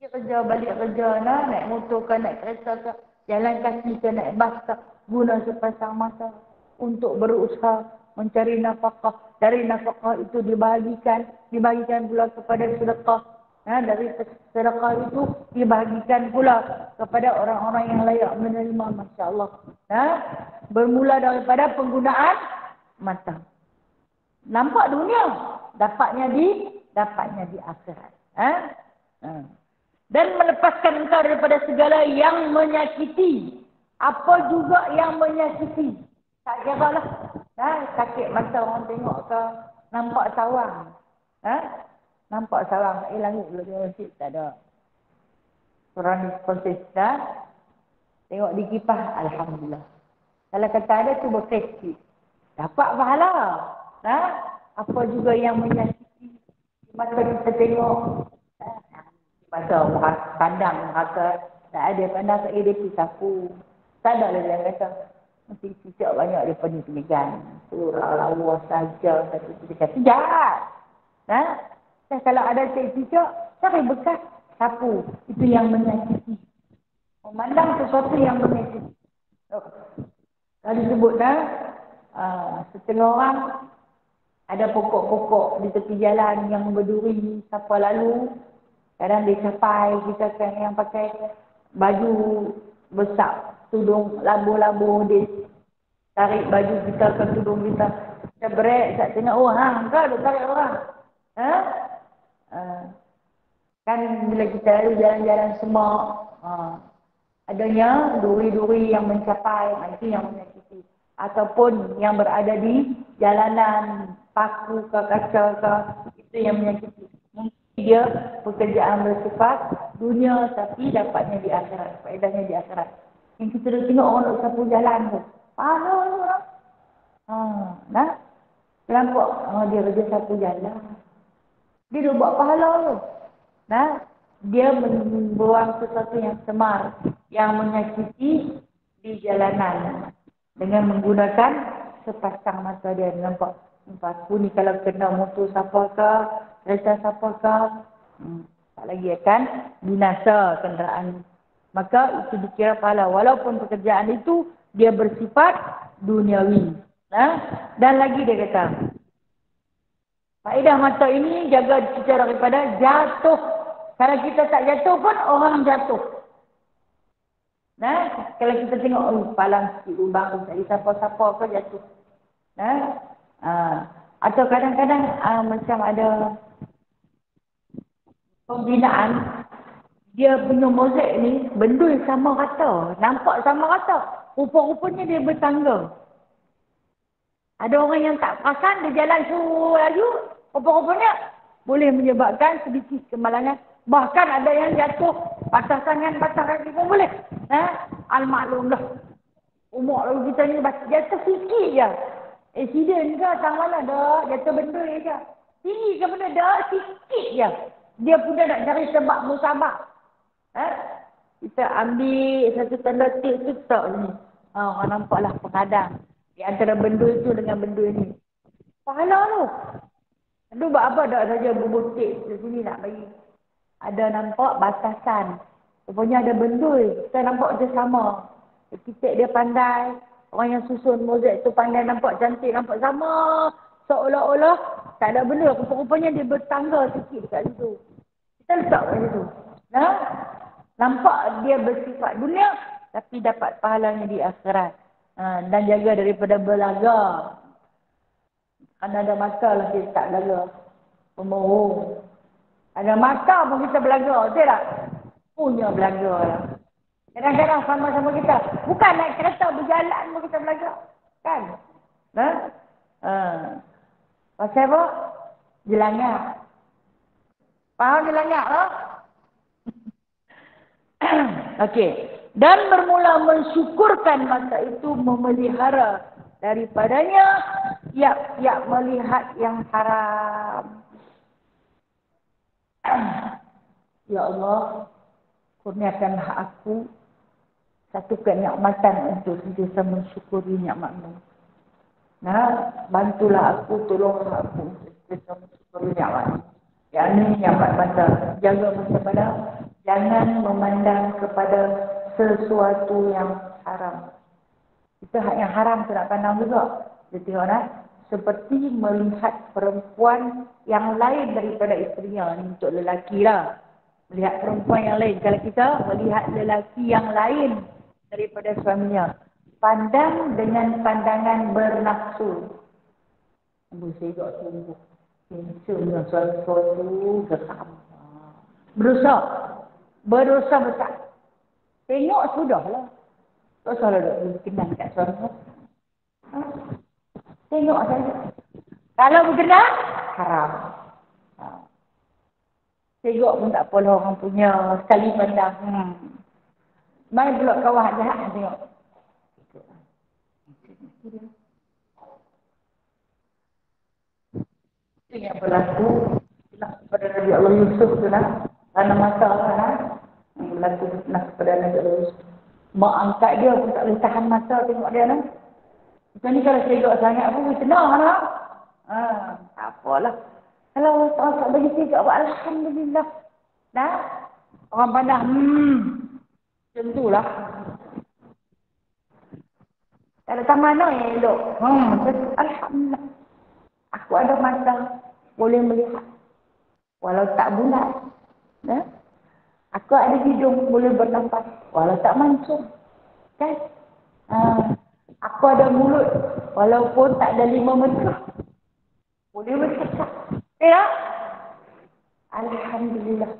Dia kerja, balik kerja, naik motor ke, naik kereta ke, jalan kaki ke, naik bas ke, guna sepasang mata untuk berusaha mencari nafkah. Dari nafkah itu dibahagikan pula kepada sedekah. Dari sedekah itu dibahagikan pula kepada orang-orang yang layak menerima. Masya Allah. Bermula daripada penggunaan mata. Nampak dunia, dapatnya di akhirat. Dan melepaskan engkau daripada segala yang menyakiti. Apa juga yang menyakiti. Tak kira lah. Sakit mata orang tengok ke, nampak sawang. Nampak sawang, langit dulu di masjid, tak ada. Orang ni proses tengok di kipas, Alhamdulillah. Kalau kata ada tu berkesi. Dapat pahala. Apa juga yang menyakiti. Masa kita tengok, masa pandang neraka, tak ada pandang tak ada pisaku. Tak ada lah dia kata. Mesti cicak banyak dia pening-peningan. Surah lawa saja, satu cicak. Jahat. Kalau ada cicak, cari bekas sapu. Itu yang menyakiti. Memandang sesuatu yang menyakiti. Kalau disebut setengah orang ada pokok-pokok di tepi jalan yang berduri, siapa lalu, kadang dia capai, kita kan yang pakai baju besar, tudung labu-labu, dia tarik baju kita ke tudung kita. Kita break, tak tengok, kau dia tarik orang. Kan bila kita lalu jalan-jalan semak, adanya duri-duri yang mencapai, itu yang menyakiti. Ataupun yang berada di jalanan, paku ke kaca ke, itu yang menyakiti. Mungkin dia pekerjaan bersifat dunia tapi dapatnya di akhirat, faedahnya di akhirat. Yang kita dah tengok orang nak sapu jalan tu. Pahala tu orang. Nah. Nampak dia kerja sapu jalan. Dia dah buat pahala tu. Nah. Dia membuang sesuatu yang semar, yang menyakiti di jalanan. Dengan menggunakan sepasang mata dia. Nampak? Aku ni kalau kena motor siapa ke, kereta siapa ke, tak lagi akan binasa kenderaan. Maka itu dikira pahala. Walaupun pekerjaan itu dia bersifat duniawi. Dan lagi dia kata, faedah mata ini jaga kita daripada jatuh. Kalau kita tak jatuh pun orang jatuh. Kalau kita tengok palang sikit lubang tu, tak ada siapa-siapa ke jatuh. Atau kadang-kadang macam ada pembinaan, dia punya mozaik ni benda yang sama rata, nampak sama rata, rupa-rupanya dia bertangga. Ada orang yang tak perasan, dia jalan suruh laju, rupa-rupanya boleh menyebabkan sedikit kemalangan. Bahkan ada yang jatuh patah tangan, patah kaki pun boleh. Al-maklum lah. Umur lalu kita ni jatuh sikit je. Accident ke tang mana dah, jatuh benda je. Tinggi ke benda dah, sikit je. Dia pun nak cari sebab musabak. Kita ambil satu tanda tip tu tak ni. Orang nampaklah pengadang. Di antara benda itu dengan benda ni. Pahala tu. Aduh buat apa tak saja berbutik di sini nak bagi. Ada nampak batasan. Rupanya ada benda. Kita nampak dia sama. Arkitek dia pandai. Orang yang susun mozaik tu pandai, nampak cantik, nampak sama. Seolah-olah tak ada benda. Rupanya dia bertangga sikit dekat situ. Kita letak kat situ. Nampak dia bersifat dunia, tapi dapat pahalanya di akhirat. Dan jaga daripada belaga. Kerana ada masa lah kita tak belaga. Pembohong. Ada masa pun kita belaga. Betul tak? Punya belaga lah. Kadang-kadang sama-sama kita. Bukan naik kereta berjalan pun kita belajar. Kan? Pasal apa? Jelangak. Faham jelangak tak? Okey. Dan bermula mensyukurkan masa itu memelihara daripadanya tiap-tiap melihat yang haram. Ya Allah, kurniakanlah aku satu kenikmatan untuk sentiasa mensyukuri nikmat-Mu. Bantulah aku, tolonglah aku untuk sentiasa mensyukuri nikmat-Mu. Yang ini nikmat mata. Jaga masa pada, jangan memandang kepada sesuatu yang haram. Kita yang haram tu nak pandang juga. Kita tengok seperti melihat perempuan yang lain daripada isterinya. Ini untuk lelaki lah. Melihat perempuan yang lain. Kalau kita melihat lelaki yang lain daripada suaminya. Pandang dengan pandangan bernafsu. Saya juga sungguh. Dengan suatu geram. Berdosa besar. Tengok sudahlah. Tak salah nak berkenan kat suami. Tengok saja. Kalau berkenan, haram. Tengok pun tak apalah orang punya sekali pandang. Main pula kawan jahat tengok. Itu yang berlaku kepada Nabi Allah Yusuf tu lah. Kerana masalah yang berlaku kepada Nabi Allah Yusuf. Mak angkat dia pun tak boleh tahan mata tengok dia lah. Macam ni kalau segak sangat pun tenang lah. Tak apalah. Kalau orang tak bagi segak, alhamdulillah. Orang pandang, macam tu lah. Tak datang mana yang elok. Alhamdulillah. Aku ada mata, boleh melihat. Walau tak bulat. Aku ada hidung, boleh bernafas. Walau tak mancung. Kan? Aku ada mulut, walaupun tak ada 5 meter. Boleh bercakap. Ya? Alhamdulillah.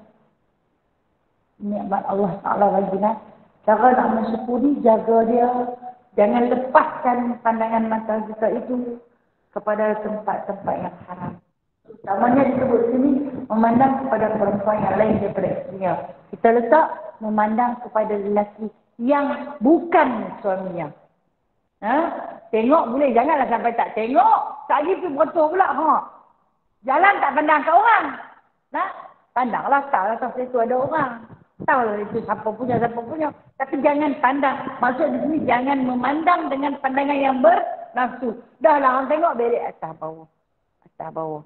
Nikmat Allah Ta'ala bagi nak. Cara nak mensyukuri, jaga dia. Jangan lepaskan pandangan mata kita itu kepada tempat-tempat yang haram. Utamanya disebut sini, memandang kepada perempuan yang lain daripada isterinya. Kita letak memandang kepada lelaki yang bukan suaminya. Ha? Tengok boleh, janganlah sampai tak tengok. Tak lagi pergi berotor pula. Ha? Jalan tak pandang kat orang. Nah, pandanglah tak atas situ ada orang. Tahu lah itu siapa punya. Tapi jangan pandang. Maksud di sini jangan memandang dengan pandangan yang bernafsu. Dah lah orang tengok belik atas bawah. Atas bawah.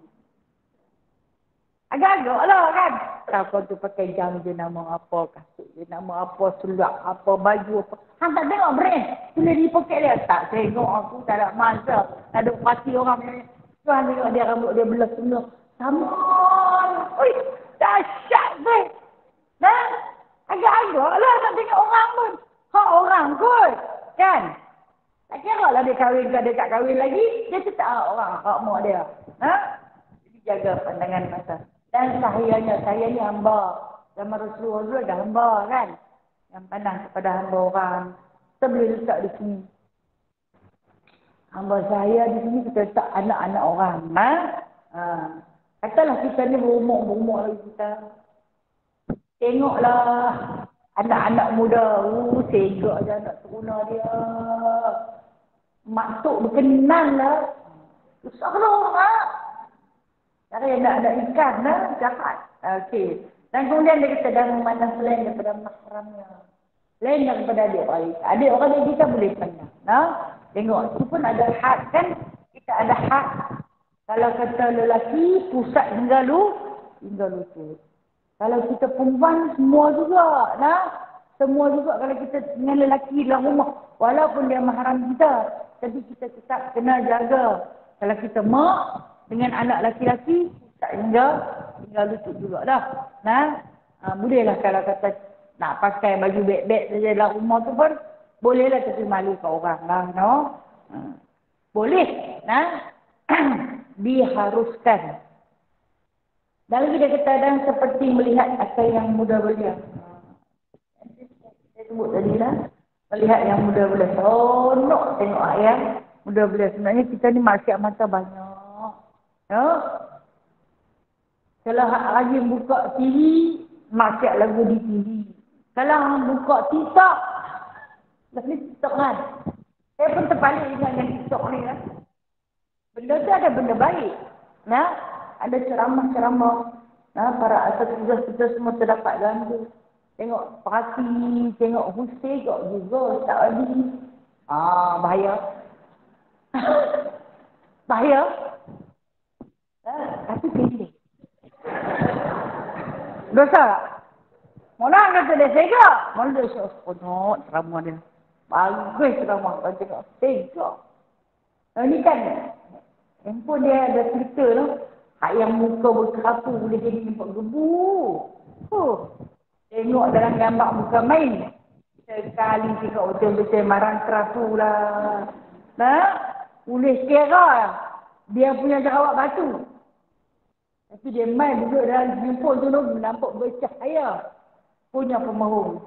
Agak-agak lah kan. Tahu kau tu pakai jam je nama apa, kasut je nama apa, seluar apa, baju apa. Hang tak tengok brand. Tulis di poket dia. Tak tengok aku, tak ada masa. Tak ada parti orang punya. Tuan tengok dia rambut dia belah semua. Sama. Ui, dahsyat tu. Nah, agak-agak lah tak tengok orang pun. Hak orang kot. Kan? Tak kira lah dia kahwin ke dia tak kahwin lagi. Dia tetap hak orang, hak mak dia. Ha? Jadi jaga pandangan mata. Dan saya ni hamba. Zaman Rasulullah dulu ada hamba kan. Yang pandang kepada hamba orang. Kita boleh letak di sini. Hamba saya di sini kita letak anak-anak orang. Ha? Ha. Katalah kita ni berumur lagi kita. Tengoklah anak-anak muda. Segak je anak teruna dia. Maksud berkenan lah. Susah lah orang. Cara ada ikan lah. Jahat. Okey. Dan kemudian dia kata dan memandang selain daripada mahramnya. Lain daripada adik-adik. Adik-adik kita boleh pandang. Nah? Tengok. Itu pun ada hak kan. Kita ada hak. Kalau kata lelaki, pusat hingga lutut. Kalau kita perempuan, semua juga. Nah? Semua juga kalau kita dengan lelaki dalam rumah. Walaupun dia mahram kita. Tapi kita tetap kena jaga. Kalau kita mak dengan anak laki-laki, pusat hingga lutut juga dah. Nah? Bolehlah kalau kata nak pakai baju beg-beg saja dalam rumah tu pun. Bolehlah tapi malu kat orang lah. No? Boleh. Nah? Diharuskan. Dan lagi dia kata dan seperti melihat akal yang muda belia. Saya sebut tadi lah. Melihat yang muda belia. Sonok tengok yang muda belia. Sebenarnya kita ni maksiat mata banyak. Ya? Kalau rajin buka TV, maksiat lagu di TV. Kalau buka TikTok, lagi TikTok kan. Saya pun terpaling ingat dengan TikTok ni kan. Benda tu ada benda baik. Nah, ada ceramah-ceramah. Nah, para asas kita semua terdapat dalam tu. Tengok parti, tengok husay juga. Tak lagi. Bahaya. Bahaya. Tapi pendek. Dosa tak? Mana kata dia sega? Mana dia seronok ceramah dia. Bagus ceramah. Kau tengok sega. Ini kan handphone dia ada filter tu. Hak yang muka berkerapu boleh jadi nampak gebu. Tengok dalam gambar bukan main. Sekali tengok betul-betul marang kerapu lah. Nah, boleh kira dia punya jerawat batu. Tapi dia main duduk dalam handphone tu nampak bercahaya. Punya pemahung.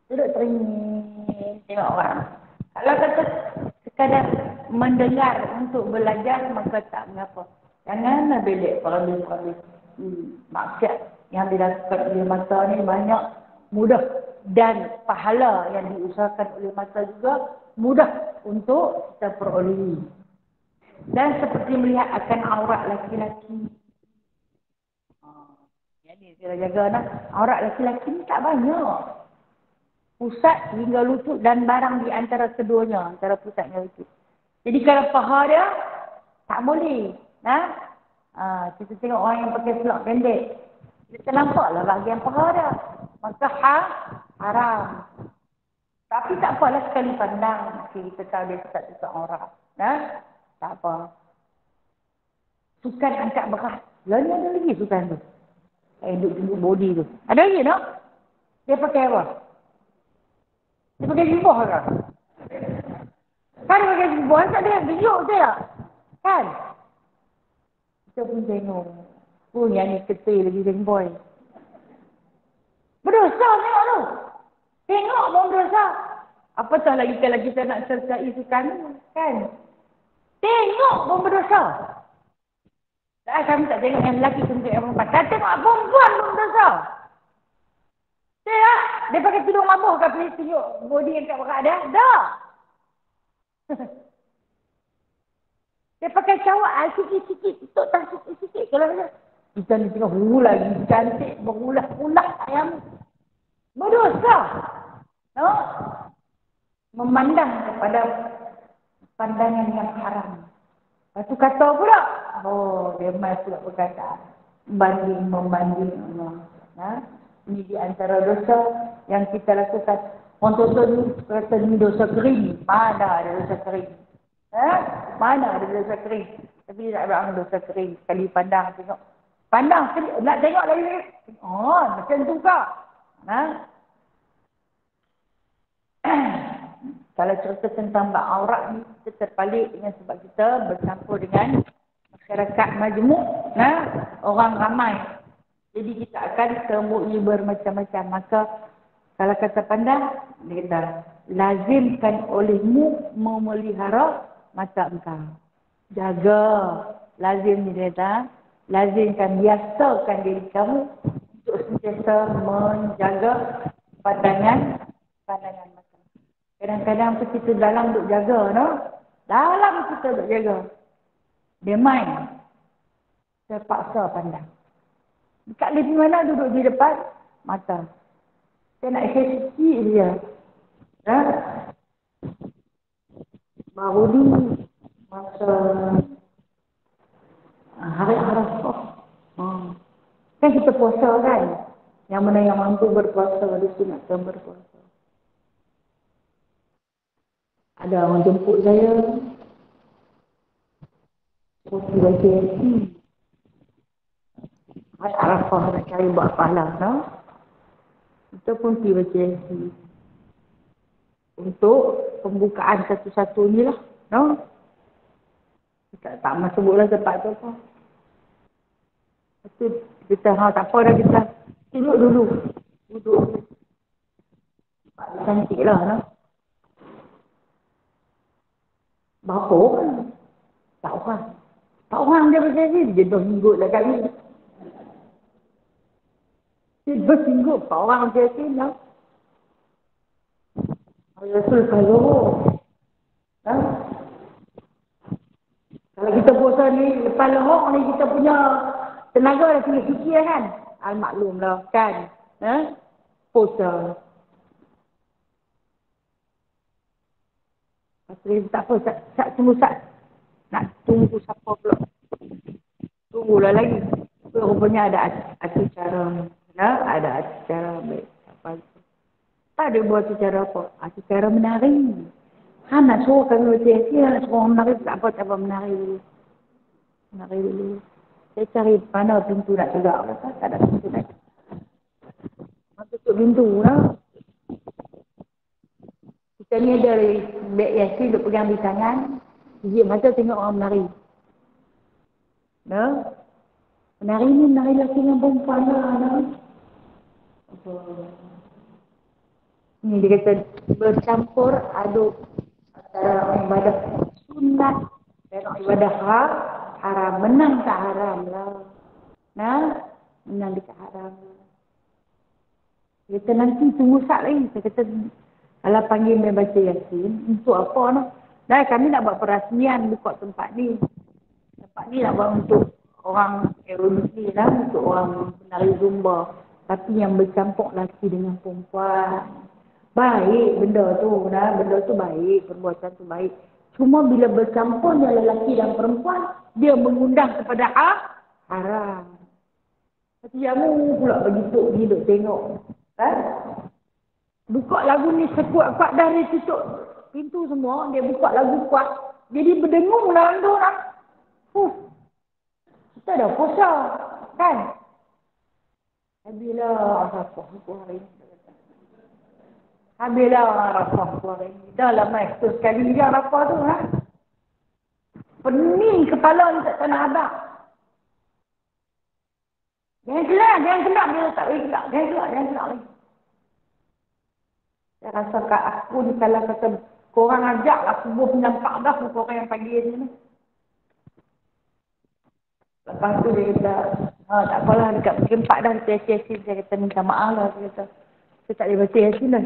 Duduk teringin tengok orang. Kalau kata sekadar mendengar untuk belajar, maka tak mengapa. Janganlah belik perlu-perlu. Maksiat yang dilakukan oleh mata ni banyak mudah. Dan pahala yang diusahakan oleh mata juga mudah untuk kita perolehi. Dan seperti melihat akan aurat laki-laki. Jadi kita jaga nak. Aurat laki-laki ni tak banyak. Pusat hingga lutut dan barang di antara keduanya. Antara pusat dan lutut. Jadi kalau paha dia, tak boleh. Kita tengok orang yang pakai selak pendek. Kita nampaklah bahagian paha dia. Maka haram. Tapi tak apalah sekali pandang. Kita tahu dia tak tutup aurat. Tak apa. Sukan angkat berat. Lalu ada lagi sukan tu. Duduk body tu. Ada lagi tak? Dia pakai apa? Dia pakai jubah kan? Kan dia pakai jubah. Tak ada tunjuk saya. Kan? Kita pun tengok. Yang ni ketil lagi boy. Berdosa tengok tu. Tengok pun berdosa. Apatah lagi kalau kita nak sertai sukan kan? Tengok pun berdosa. Kami tak tengok yang lelaki tunjuk yang perempuan. Kita tengok perempuan pun berdosa. Tidak. Dia pakai tudung mabuh ke pergi tunjuk body yang kat belakang dia? Tak. Dia pakai cawak sikit-sikit. Tutup tak sikit-sikit. Kalau kita ni tengok lagi cantik. Berulah-ulah ayam. Berdosa. No? Memandang kepada pandangan yang haram. Lepas tu kata pula. Oh, dia mai pula berkata. Membanding Allah. Ha? Ini di antara dosa yang kita lakukan. Orang tua ni kata ni dosa kering. Mana ada dosa kering? Ha? Mana ada dosa kering? Tapi tak ada dosa kering. Sekali pandang tengok. Pandang sekali. Nak tengok lagi. Oh, macam tu kak. Ha? Kalau cerita tentang bab aurat ni, kita terpalit dengan sebab kita bercampur dengan masyarakat majmuk, orang ramai. Jadi kita akan temui bermacam-macam. Maka kalau kata pandang, dia kata, lazimkan olehmu memelihara mata engkau. Jaga. Lazim dia kata, lazimkan, biasakan diri kamu untuk sentiasa menjaga pandangan mata. Kadang-kadang tu kita dalam duk jaga, no? Dalam kita duk jaga. Dia main. Terpaksa pandang. Dekat lebih mana duduk di depan mata. Saya nak share sikit je. Ha? Baru ni masa hari Arafah. Kan kita puasa kan? Yang mana yang mampu berpuasa, dia sunatkan berpuasa. Ada orang jemput saya. Kopi baca Hari Arafah nak cari buat pahala, no? Kita pun pergi baca untuk pembukaan satu-satu ni lah, no? Kita tak mahu sebutlah tempat tu apa. Lepas kita, tak apa dah, kita duduk dulu. Duduk. Cantik lah, no? Berapa orang? Tak orang. Tak orang dia berjaya, dia dah minggu lah kali. Dia bersinggup, tak orang berjaya lah. Rasul kalau kalau kita puasa ni, lepas lohok ni kita punya tenaga dah tinggal fikir kan. Al-maklum lah kan. Puasa. Pasal tak apa, tunggu nak tunggu siapa pula. Tunggulah lagi. Rupanya ada acara. Ada acara baik. Apa itu. Tak ada buat acara apa. Acara menari. Nak suruh kami bersiap-siap, nak suruh orang menari. Tak apa menari dulu. Menari dulu. Saya cari mana pintu nak tegak. Tak ada pintu nak tegak. Tutup pintu lah. Kita ni ada beg yasin duk pegang di tangan. Dia masa tengok orang menari. Menari ni menari lelaki dengan perempuan lah. Ni dia kata bercampur aduk antara ibadah sunat dan ibadah haram. Menang tak haram lah. Menang dekat haram lah. Dia kata nanti tunggu sat lagi. Saya kata kalau panggil dia baca yasin, untuk apa noh? Dah kami nak buat perasmian buka tempat ni. Tempat ni nak buat untuk orang aerobik ni lah, untuk orang penari zumba. Tapi yang bercampur lelaki dengan perempuan. Baik benda tu, benda tu baik, perbuatan tu baik. Cuma bila bercampurnya lelaki dan perempuan, dia mengundang kepada haram. Tapi jamu pula begitu ni duk tengok. Buka lagu ni sekuat-kuat dah dia tutup pintu semua, dia buka lagu kuat. Jadi berdengung dalam tu lah. Kita dah puasa, kan? Habislah Arafah aku hari ni. Habislah Arafah aku hari ni. Dah lama ekspos sekali je Arafah tu, Pening kepala ni tak tanah abang. Jangan kelak dia tak boleh kelak. Jangan kelak lagi. Saya rasa kat aku ni kalau kata korang ajak lah subuh nampak dah korang yang pagi ni. Lepas tu dia kata, tak apalah dekat pukul 4 dah saya saya kata minta maaf lah. Dia kata, Saya tak boleh baca Yasin dah.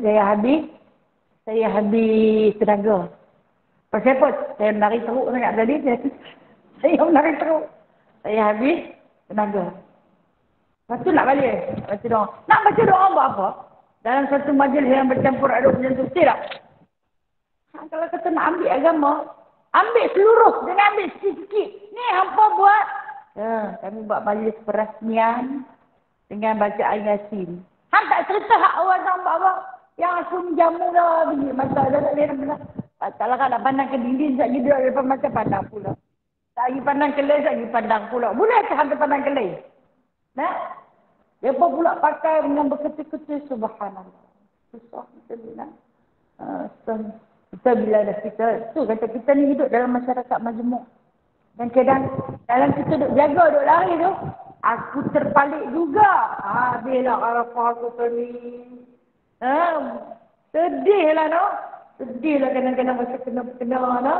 Saya habis tenaga. Pasal apa? Saya menari teruk sangat tadi. Saya menari teruk. Saya habis tenaga. Lepas tu nak balik. Baca doa. Nak baca doa buat apa? Dalam satu majlis yang bercampur aduk macam tu. Tidak. Kalau kata nak ambil agama, ambil seluruh. Jangan ambil sikit-sikit. Ni hampa buat. Ya, kami buat majlis perasmian dengan bacaan Yasin. Hang tak cerita hak orang tak buat apa. Yang aku jamu dah biji mata dah tak boleh nak. Kalau nak pandang ke dinding sekejap duduk depan mata pandang pula. Tak lagi pandang kelai sekejap lagi pandang pula. Boleh ke hang pandang kelai? Nah? Depa pula pakai dengan berketul-ketul subhanallah. Susah macam ni nak. Kita bila dah kita tu kata kita ni hidup dalam masyarakat majmuk. Dan kadang dalam kita duk jaga duk lari tu, aku terpalik juga. Habislah Arafah aku ni. Sedihlah no. Sedihlah kadang-kadang masa kena no.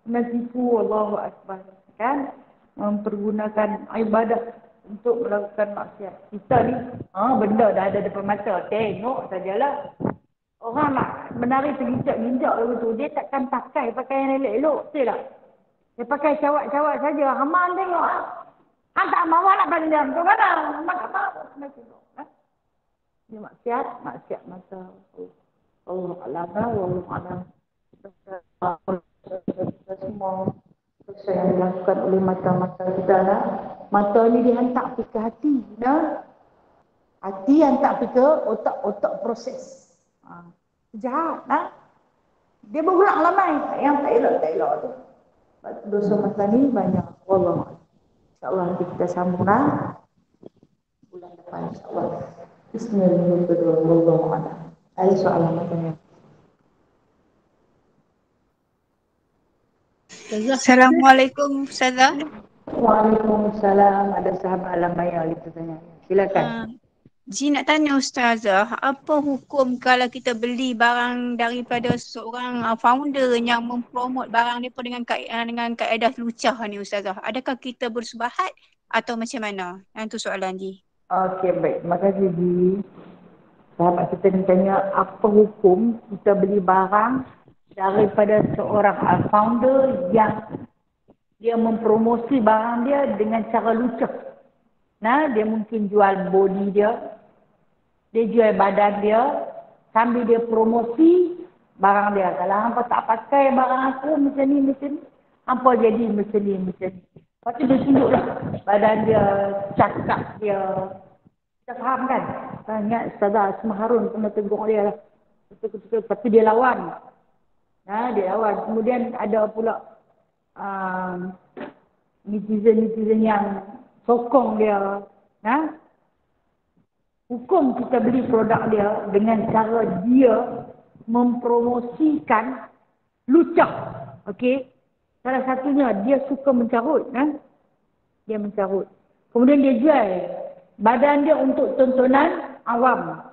Kena tipu Allahu Akbar. Kan? Mempergunakan ibadah untuk melakukan maksiat. Kita ni, benda dah ada depan mata. Tengok sajalah. Orang nak menari tergincak-gincak begitu, dia takkan pakai pakaian elok-elok. Betul tak? Dia pakai cawak-cawak saja. Hamal tengok. Tak mahu nak pandang. Tu mana? Mak tak mahu. Kena tengok. Dia maksiat mata. Allah Alam. Allah Alam. Semua yang dilakukan oleh mata-mata kita lah. Mata ni dihantar pergi ke hati. Nah? Hati hantar pergi ke otak-otak proses. Jahat. Nah? Dia berulang lamai. Yang tak elok tu. Dosa mata ni banyak. Wallah. InsyaAllah nanti kita sambung lah. Bulan depan insyaAllah. Bismillahirrahmanirrahim. Wallahualam. Ada soalan macamnya. Assalamualaikum Ustazah. Waalaikumsalam. Ada sahabat alam maya kita tanya. Silakan. Nak tanya Ustazah, apa hukum kalau kita beli barang daripada seorang founder yang mempromot barang dia dengan kaedah lucah ni Ustazah? Adakah kita bersubahat atau macam mana? Yang tu soalan Ji. Okey, baik. Terima kasih Ji. Sahabat kita ni tanya, apa hukum kita beli barang daripada seorang founder yang dia mempromosi barang dia dengan cara lucah. Nah, dia mungkin jual body dia jual badan dia, sambil dia promosi barang dia. Kalau hampa tak pakai barang aku macam ni, hampa jadi macam ni. Lepas tu dia tunjuklah badan dia, cakap dia. Kita faham kan? Saya ingat Ustazah Asma Harun pernah tegur dia lah. Tapi dia lawan. Dia lawan. Kemudian ada pula netizen yang sokong dia. Hukum kita beli produk dia dengan cara dia mempromosikan lucah. Okey. Salah satunya dia suka mencarut. Dia mencarut. Kemudian dia jual badan dia untuk tontonan awam.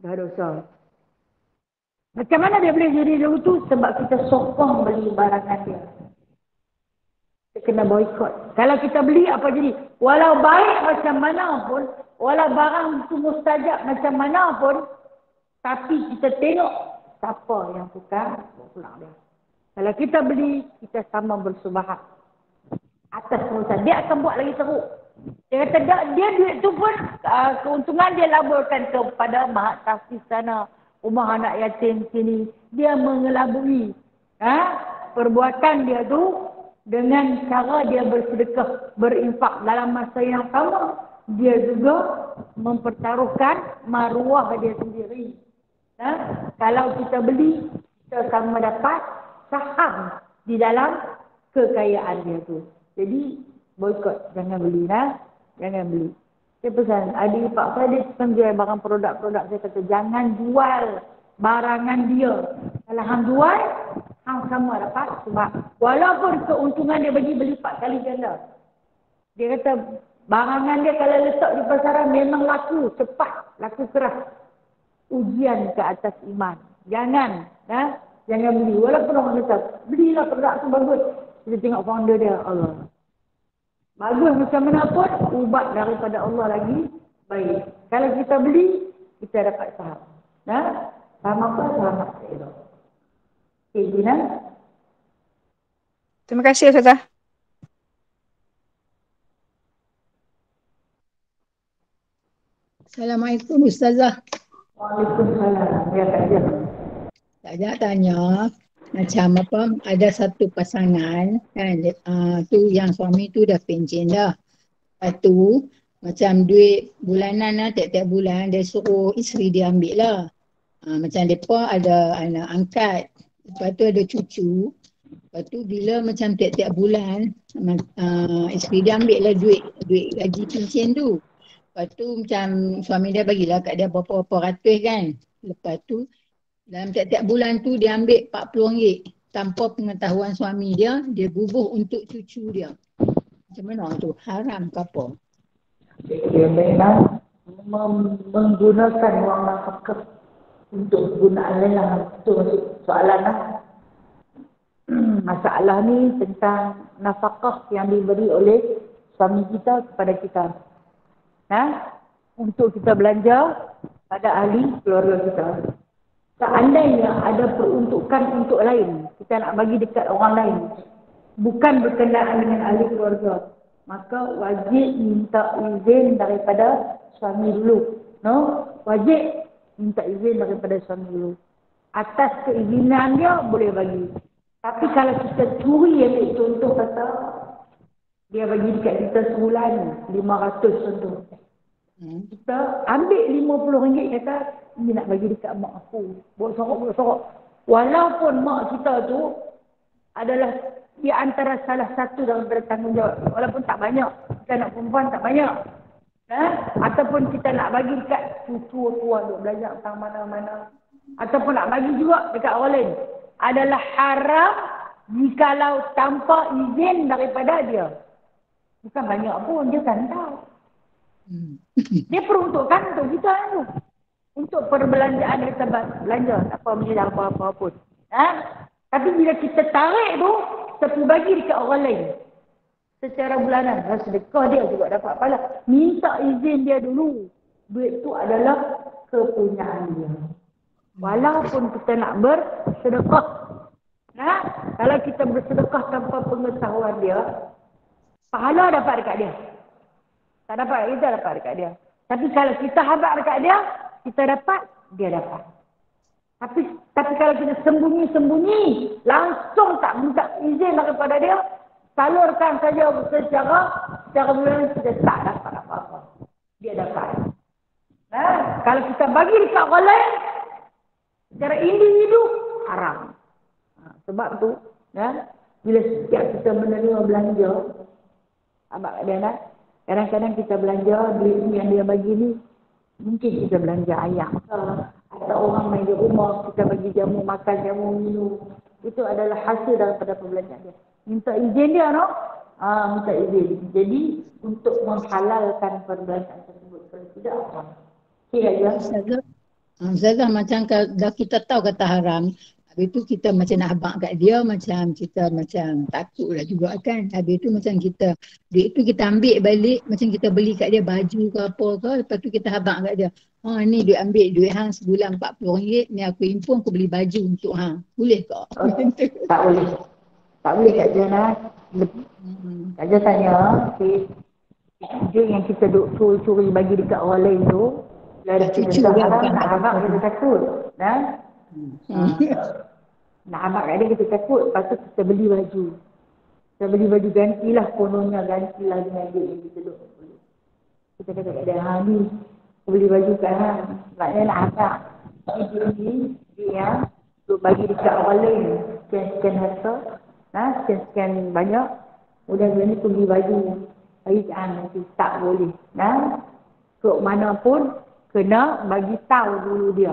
Dah dosa. Macam mana dia boleh jadi begitu? Sebab kita sokong beli barangan dia. Kita kena boikot. Kalau kita beli apa jadi? Walau baik macam mana pun, walau barang itu mustajab macam mana pun, tapi kita tengok siapa yang tukar pulang dia. Kalau kita beli, kita sama bersubahat atas perusahaan. Dia akan buat lagi teruk. Dia kata dia duit tu pun keuntungan dia laburkan kepada mahat tahfiz sana, rumah anak yatim sini. Dia mengelabui perbuatan dia tu dengan cara dia bersedekah, berinfak dalam masa yang sama. Dia juga mempertaruhkan maruah dia sendiri. Kalau kita beli, kita sama dapat saham di dalam kekayaan dia tu. Jadi boikot, jangan beli. Jangan beli. Saya pesan, adik ipar saya dia kan jual barang produk-produk. Saya kata jangan jual barangan dia. Kalau hang jual, hang sama dapat. Sebab walaupun keuntungan dia bagi berlipat kali ganda. Dia kata barangan dia kalau letak di pasaran memang laku cepat, laku keras. Ujian ke atas iman. Jangan beli. Walaupun orang kata, belilah produk tu bagus. Kita tengok founder dia, Allah. Bagus macam mana pun, ubat daripada Allah lagi baik. Kalau kita beli, kita dapat saham. Nah, saham apa? Saham akhirat. Okey, Gina. Terima kasih Ustazah. Assalamualaikum Ustazah. Waalaikumsalam. Ya, Kak Jem. Saya tanya macam apa, ada satu pasangan kan, tu yang suami tu dah pencen dah. Lepas tu macam duit bulanan lah, tiap-tiap bulan dia suruh isteri dia ambil lah. Macam mereka ada anak angkat, lepas tu ada cucu. Lepas tu bila macam tiap-tiap bulan isteri dia ambil lah duit gaji pencen tu. Lepas tu macam suami dia bagilah kat dia berapa-berapa ratus kan. Lepas tu dalam tiap-tiap bulan tu dia ambil RM40 tanpa pengetahuan suami dia bubuh untuk cucu dia. Macam mana tu? Haram ke apa? Dia memang menggunakan wang nafkah untuk kegunaan lain lah. Itu masuk soalan lah. Masalah ni tentang nafkah yang diberi oleh suami kita kepada kita. Untuk kita belanja pada ahli keluarga kita. Seandainya ada peruntukan untuk lain, kita nak bagi dekat orang lain, bukan berkenaan dengan ahli keluarga, maka wajib minta izin daripada suami dulu. Wajib minta izin daripada suami dulu. Atas keizinan dia boleh bagi. Tapi kalau kita curi, ambil contoh kata dia bagi dekat kita sebulan 500 contoh. Kita ambil RM50 kata ni nak bagi dekat mak aku. Buat sorok. Walaupun mak kita tu adalah di antara salah satu daripada tanggungjawab. Walaupun tak banyak. Kita nak perempuan tak banyak. Ataupun kita nak bagi dekat cucu tua duk belajar tentang mana-mana. Ataupun nak bagi juga dekat orang lain. Adalah haram jikalau tanpa izin daripada dia. Bukan banyak pun, dia kan tahu. Dia peruntukkan untuk kita tu. Untuk perbelanjaan kita belanja. Tak apa menjelang apa-apa pun. Tapi bila kita tarik tu, kita bagi dekat orang lain. Secara bulanan. Sedekah dia juga dapat pahala. Minta izin dia dulu. Duit tu adalah kepunyaan dia. Walaupun kita nak bersedekah. Kalau kita bersedekah tanpa pengetahuan dia, pahala dapat dekat dia. Tak dapat, kita dapat dekat dia. Tapi kalau kita habaq dekat dia, kita dapat, dia dapat. Tapi kalau kita sembunyi-sembunyi, langsung tak minta izin daripada dia, salurkan saja secara bulan, kita tak dapat apa-apa. Dia dapat. Kalau kita bagi dekat orang lain, secara individu, haram. Sebab tu, bila setiap kita menerima belanja, habaq kat dia kadang-kadang kita belanja duit yang dia bagi ni, mungkin kita belanja ayam ke, ada orang main di rumah, kita bagi jamu makan, jamu minum. Itu adalah hasil daripada perbelanjaan dia. Minta izin dia, minta izin. Jadi, untuk menghalalkan perbelanjaan tersebut. Kalau tidak, apa? Okey aja. Ustazah, macam dah kita tahu kata haram, habis tu kita macam nak habaq kat dia, macam kita macam takut lah juga kan. Habis tu macam kita, duit tu kita ambil balik, macam kita beli kat dia baju ke apa ke, lepas tu kita habaq kat dia. Ni duit ambil, duit hang sebulan RM40, ni aku impun, aku beli baju untuk hang. Boleh ke? Tak boleh. Tak boleh Kak Jana. Kak Jana tanya, dia yang kita duk curi bagi dekat orang lain tu, bila cucu kita dia haram, bukan nak tak habaq apa. kita takut. Nak habaq kat dia kita takut, lepas tu kita beli baju. Kita beli baju gantilah, kononnya gantilah dengan duit yang kita duk. Kita kata kat dia, ni aku beli baju kat hang, maknanya nak habaq. Duit yang duk bagi dekat orang lain, sekian harta, sekian banyak, kemudian ni aku beli baju bagi kat hang, nanti tak boleh. Kok mana pun kena bagi tahu dulu dia.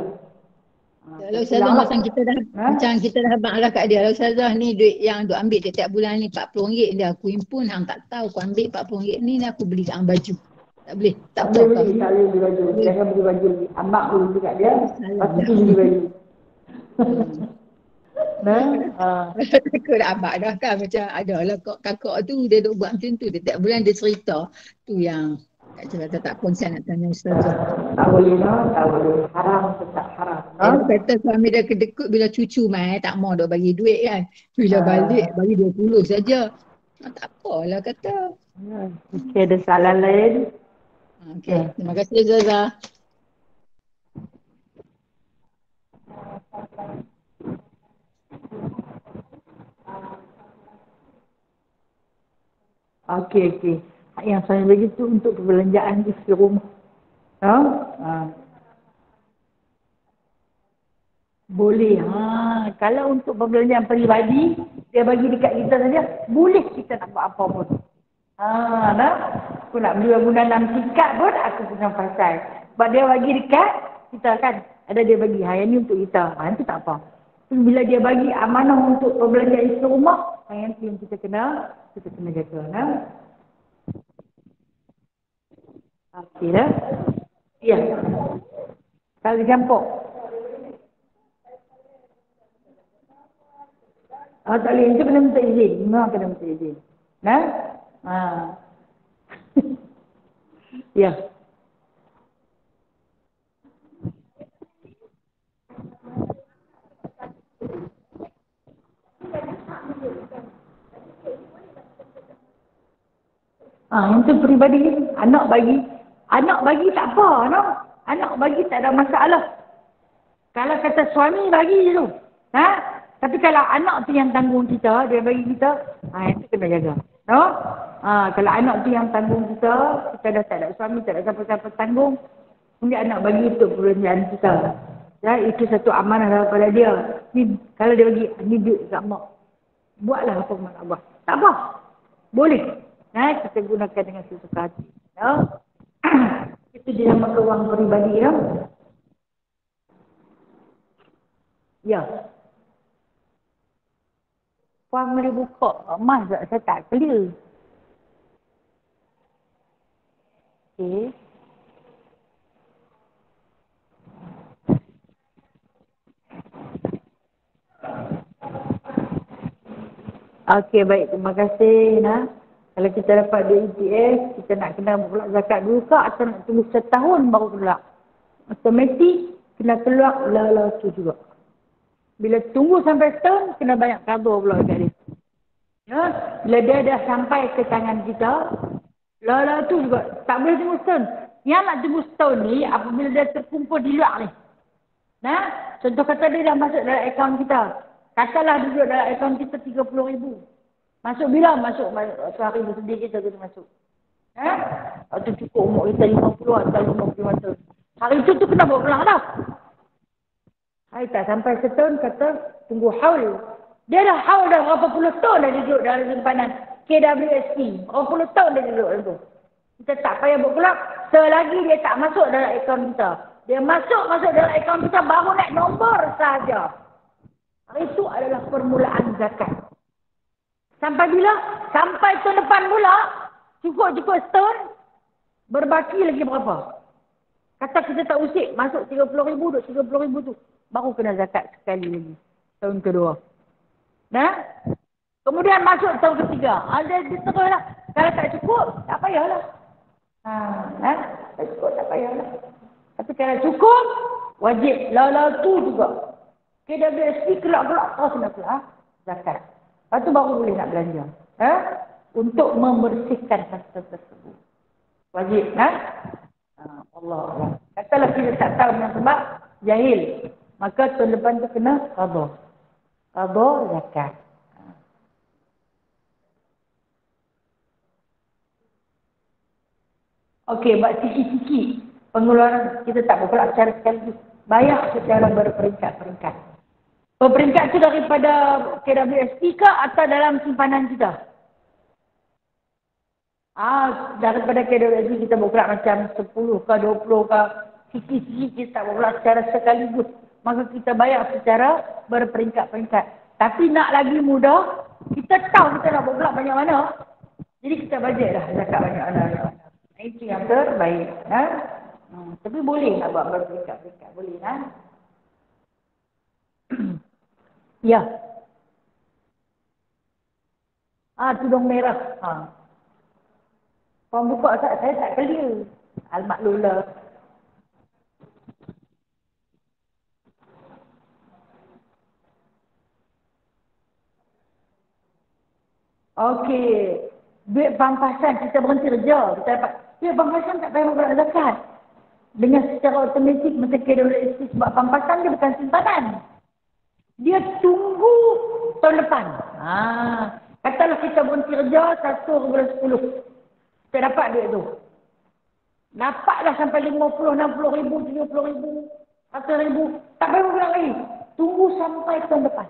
Kalau Ustazah macam kita dah habaq lah kat dia. Kalau Ustazah ni duit yang duk ambil tiap bulan ni RM40 dia aku impun, hang tak tahu aku ambil RM40 ni aku beli kat hang baju. Tak boleh. Tak boleh apa. beli, tak boleh beli baju. Jangan beli baju lagi. Amak dulu dekat dia, lepas tu beli baju. Takut nak habaq dah kan. Macam ada lah kakak tu dia duk buat macam tu. Dia tiap bulan dia cerita. Tu yang Kata tak pun saya nak tanya Ustazah. Tak boleh, no? Tak boleh. Haram tetap haram. No? Dia kata suami dia kedekut bila cucu mai, tak mau dah bagi duit kan. Bila balik, bagi 20 saja. Tak apalah kata. Okey, ada soalan lain? Okey, terima kasih Ustazah. Okey. Yang saya bagi tu untuk perbelanjaan isi rumah. No? Boleh. Kalau untuk perbelanjaan peribadi, dia bagi dekat kita saja, boleh kita tak buat apa pun. Nah, aku nak beli bangunan 6 tingkat pun, aku punya pasal. Sebab dia bagi dekat kita kan, ada dia bagi, yang ni untuk kita. Itu tak apa. Tapi bila dia bagi amanah untuk perbelanjaan isi rumah, yang tu yang kita kena jaga. Nah? Okey dah. Ya. Kalau campur. Tak boleh. Itu kena minta izin. Memang kena minta izin. Nah? Ya. Yang tu peribadi. Anak bagi tak apa. No? Anak bagi tak ada masalah. Kalau kata suami bagi je tu. Tapi kalau anak tu yang tanggung kita, dia bagi kita, itu kena jaga. No? Kalau anak tu yang tanggung kita dah tak ada suami, tak ada siapa-siapa tanggung, kemudian anak bagi untuk perbelanjaan kita. Itu satu amanah daripada dia. Ni, kalau dia bagi, ni duit kat mak. Buatlah apa mak nak buat. Tak apa. Boleh. Kita gunakan dengan sesuka hati. No? Itu dinamakan wang peribadi. No? Ya. Puan boleh buka emas tak? Saya tak clear. Okey. Okey, baik. Terima kasih. Kalau kita dapat duit ETF, kita nak kena berkelak zakat dulu ke atau nak tunggu setahun baru kelak? Automatik kena keluar lah tu juga. Bila tunggu sampai setahun, kena banyak khabar pula dekat dia. Ya, bila dia dah sampai ke tangan kita, lah tu juga tak boleh tunggu setahun. Yang nak tunggu setahun ni, apabila dia terkumpul di luar ni. Contoh kata dia dah masuk dalam akaun kita. Katalah duduk dalam akaun kita 30,000. Masuk bila? Masuk sehari bersedia kita kena masuk. Atau cukup umur kita 50 atau 55 tahun. Hari tu kena buat pulang dah. Hari tak sampai setahun kata tunggu haul. Dia dah haul dah berapa puluh tahun dah duduk dalam simpanan KWSP. Berapa puluh tahun dah duduk dalam tu. Kita tak payah buat pulang selagi dia tak masuk dalam akaun kita. Dia masuk dalam akaun kita baru naik nombor sahaja. Hari itu adalah permulaan zakat. Sampai bila? Sampai tahun depan pula. Cukup setahun. Berbaki lagi berapa? Kata kita tak usik. Masuk 30,000, duduk 30,000 tu. Baru kena zakat sekali lagi. Tahun kedua. Kemudian masuk tahun ketiga. Dia teruslah. Kalau tak cukup, tak payahlah. Tak cukup, tak payahlah. Tapi kalau cukup, wajib. Lalu tu juga. KWSP kelak-kelak terus nak keluar. Zakat. Lepas tu baru boleh nak belanja. Untuk membersihkan harta tersebut. Wajib. Allah. Katalah kita tak tahu dengan sebab jahil. Maka tahun depan tu kena qadha. Qadha zakat. Okey, buat sikit-sikit pengeluaran kita tak bergerak secara sekaligus. Bayar secara berperingkat-peringkat. Peringkat itu daripada KWSP ke atau dalam simpanan kita? Daripada KWSP kita bergerak macam 10 ke 20 ke. Sikit-sikit kita tak bergerak secara sekaligus. Maka kita bayar secara berperingkat-peringkat. Tapi nak lagi mudah, kita tahu kita nak bergerak banyak mana. Jadi kita bajet lah zakat banyak mana. Itu yang terbaik. Tapi boleh nak buat berperingkat-peringkat. Boleh Ya. Tudung merah. Orang buka saya tak clear. Al-Maklula. Okey. Duit pampasan kita berhenti kerja. Kita dapat. Duit pampasan tak payah membayar zakat. Dengan secara otomatik macam KWSP sebab pampasan dia bukan simpanan. Dia tunggu tahun depan. Katalah kita berhenti kerja 1/10. Kita dapat duit tu. Dapatlah sampai 50, 60 ribu, 70 ribu, 100 ribu. Tak payah membayar lagi. Tunggu sampai tahun depan.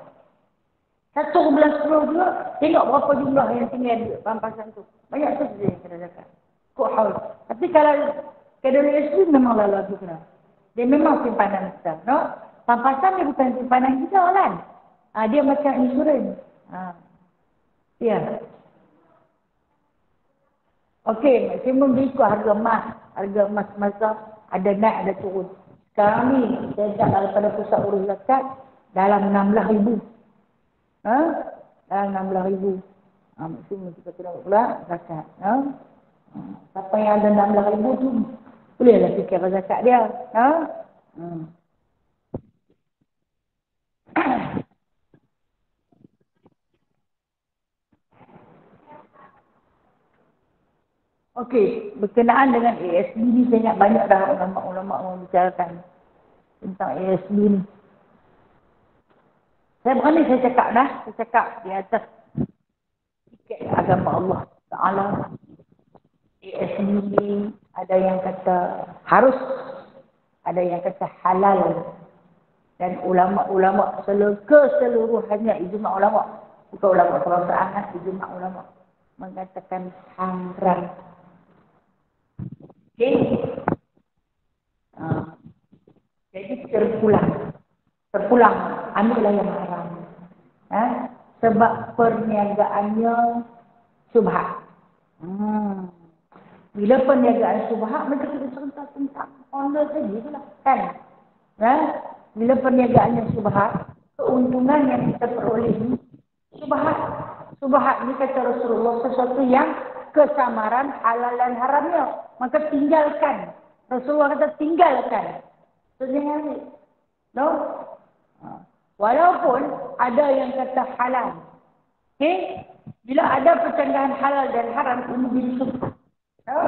1/10 juga, tengok berapa jumlah yang tinggal duit pampasan tu. Banyak tu saja yang kena zakat. Kok haul. Tapi kalau KWSP memanglah lagu kena. Dia memang simpanan kita. No? Pampasan dia bukan simpanan kita kan. Dia macam insurans. Ya. Okey, maksimum dia ikut harga emas. Harga emas masa ada naik ada turun. Sekarang ni, saya cakap daripada pusat urus zakat, dalam 16,000. Dalam 16,000. Maksimum kita kena pula zakat. Siapa yang ada 16,000 tu, bolehlah fikir zakat dia. Okey, berkenaan dengan ASB ni saya ingat banyak dah ulama-ulama membicarakan tentang ASB ni. Saya cakap dah, saya cakap di atas tiket agama Allah Ta'ala. ASB ni ada yang kata harus, ada yang kata halal. Dan ulama-ulama keseluruhannya, ijma' ulama, bukan ulama kebangsaan, ijma' ulama mengatakan haram. Okey. Jadi terpulang ambillah yang haram. Sebab perniagaannya subhat. Bila perniagaan subhat, mereka kita cerita tentang honor tadi lah kan. Bila perniagaannya subhat, keuntungan yang kita peroleh ni subhat. Subhat ni kata Rasulullah sesuatu yang kesamaran halal dan haramnya. Maka tinggalkan. Rasulullah kata tinggalkan. So jangan ambil. No? Walaupun ada yang kata halal. Okey? Bila ada percanggahan halal dan haram, ini jadi subhat. No?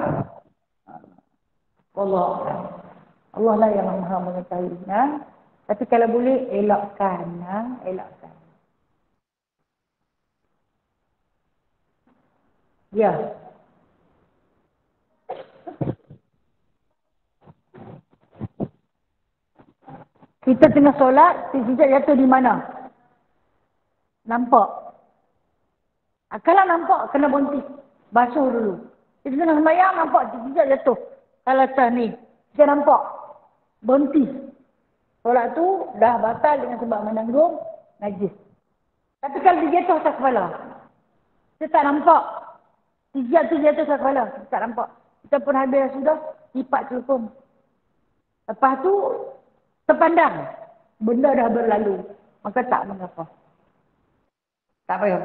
Allah lah yang maha mengetahui. Tapi kalau boleh, elakkan. Elakkan. Ya. Kita tengah solat, cicak jatuh di mana? Nampak. Kalau nampak, kena berhenti. Basuh dulu. Kita tengah sembahyang, nampak cicak jatuh. Kalau atas ni, kita nampak. Berhenti. Solat tu dah batal dengan sebab menanggung najis. Tapi kalau dia jatuh atas kepala, kita tak nampak. Cicak tu jatuh atas kepala, kita tak nampak. Kita pun habis sudah, lipat celupung. Lepas tu, terpandang. Benda dah berlalu. Maka tak mengapa. Tak payah.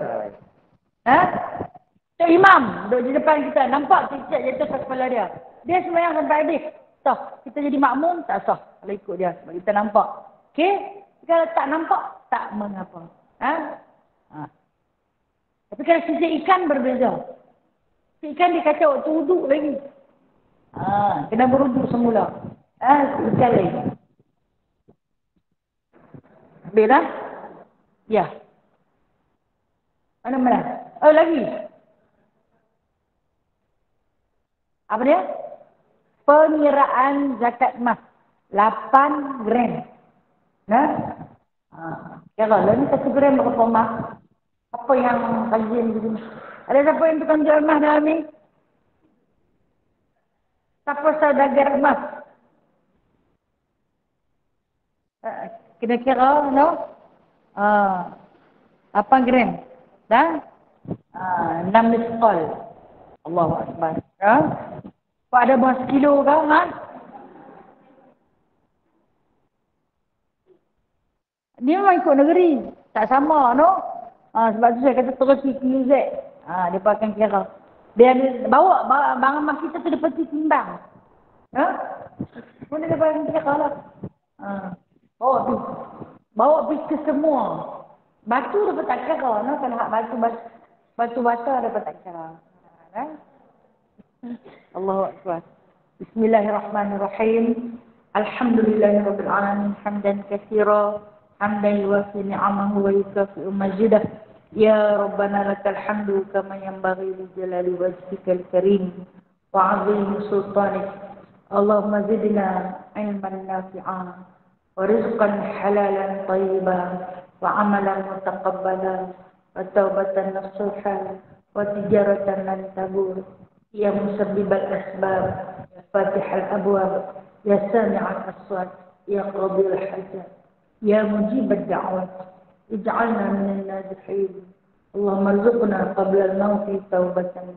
Tok Imam duduk di depan kita. Nampak cicak jatuh atas kepala dia. Dia sembahyang sampai habis. Sah. Kita jadi makmum, tak sah. Kalau ikut dia. Sebab kita nampak. Okey? Kalau tak nampak, tak mengapa. Tapi kalau cicak ikan berbeza. Cicak ikan dia kata waktu wuduk lagi. Kena berwuduk semula. Ikan lagi. Habis dah? Ya. Mana? Oh, lagi. Apa dia? Pengiraan zakat emas. 8 gram. Kira lah ni 1 gram berapa emas? Apa yang kajian begini? Ada siapa yang tukang jual emas dalam ni? Siapa saudagar emas? Kira-kira, no? 8 gram. Dah? 6 miskol. Allahu Akbar. Kau ada bawah sekilo kau, Dia memang ikut negeri. Tak sama, no? Sebab tu saya kata terus QZ. Dia akan kira. Biar bawa barang emas kita tu dapat timbang. Ha? Mana dia barang kita kalau? Bawa pergi ke semua. Batu dapat tak kira, no? Kalau hak batu bata dapat tak kira. Ha? Allahu Akbar. Bismillahirrahmanirrahim. Alhamdulillahirabbil alamin hamdan katsira hamdan yuwafi ni'amahu wa yukafi'u majidah. Ya Rabbana lakal hamdu kama yanbaghi li jalali wajhikal karim wa 'azimi sultanik. Allahumma zidna ilman nafi'an wa rizqan halalan tayyiban wa 'amalan mutaqabbalan wa taubatan nasuha wa tijaratan lan tabur. Ya musabbibal asbab, ya fatihal abwab, ya sami'al aswat, ya qadil hajat, ya mujibad da'wat, ij'alna minan nazihin. Allahumma arzuqna qabla al-mawti taubatan,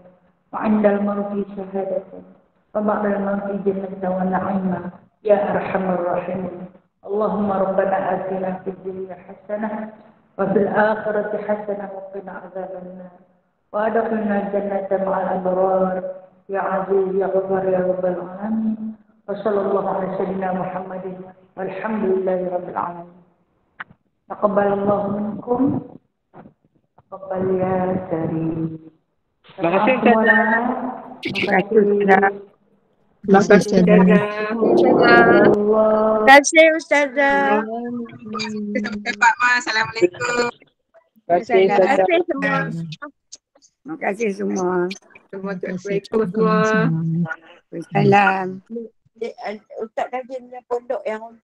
wa 'inda al-mawti syahadatan, wa ba'da al-mawti jannatan wa na'ima, ya arhamar rahimin. Allahumma rabbana atina fid dunya hasanah, wa fil akhirati hasanah, wa qina adzaban nar. وأدخلنا الجنة مع الأبرار يا عزيز يا غفار يا رب العالمين وصلى الله على سيدنا محمد والحمد لله رب العالمين. تقبل الله منكم تقبل يا كريم. Terima kasih Ustazah. Terima kasih. Terima kasih Ustazah. Sampai Pak Ma. Assalamualaikum. Terima kasih Terima Ustazah. kasih semua. Terima kasih semua. Assalamualaikum Terima semua. kasih. Salam. Ustaz kajian pondok yang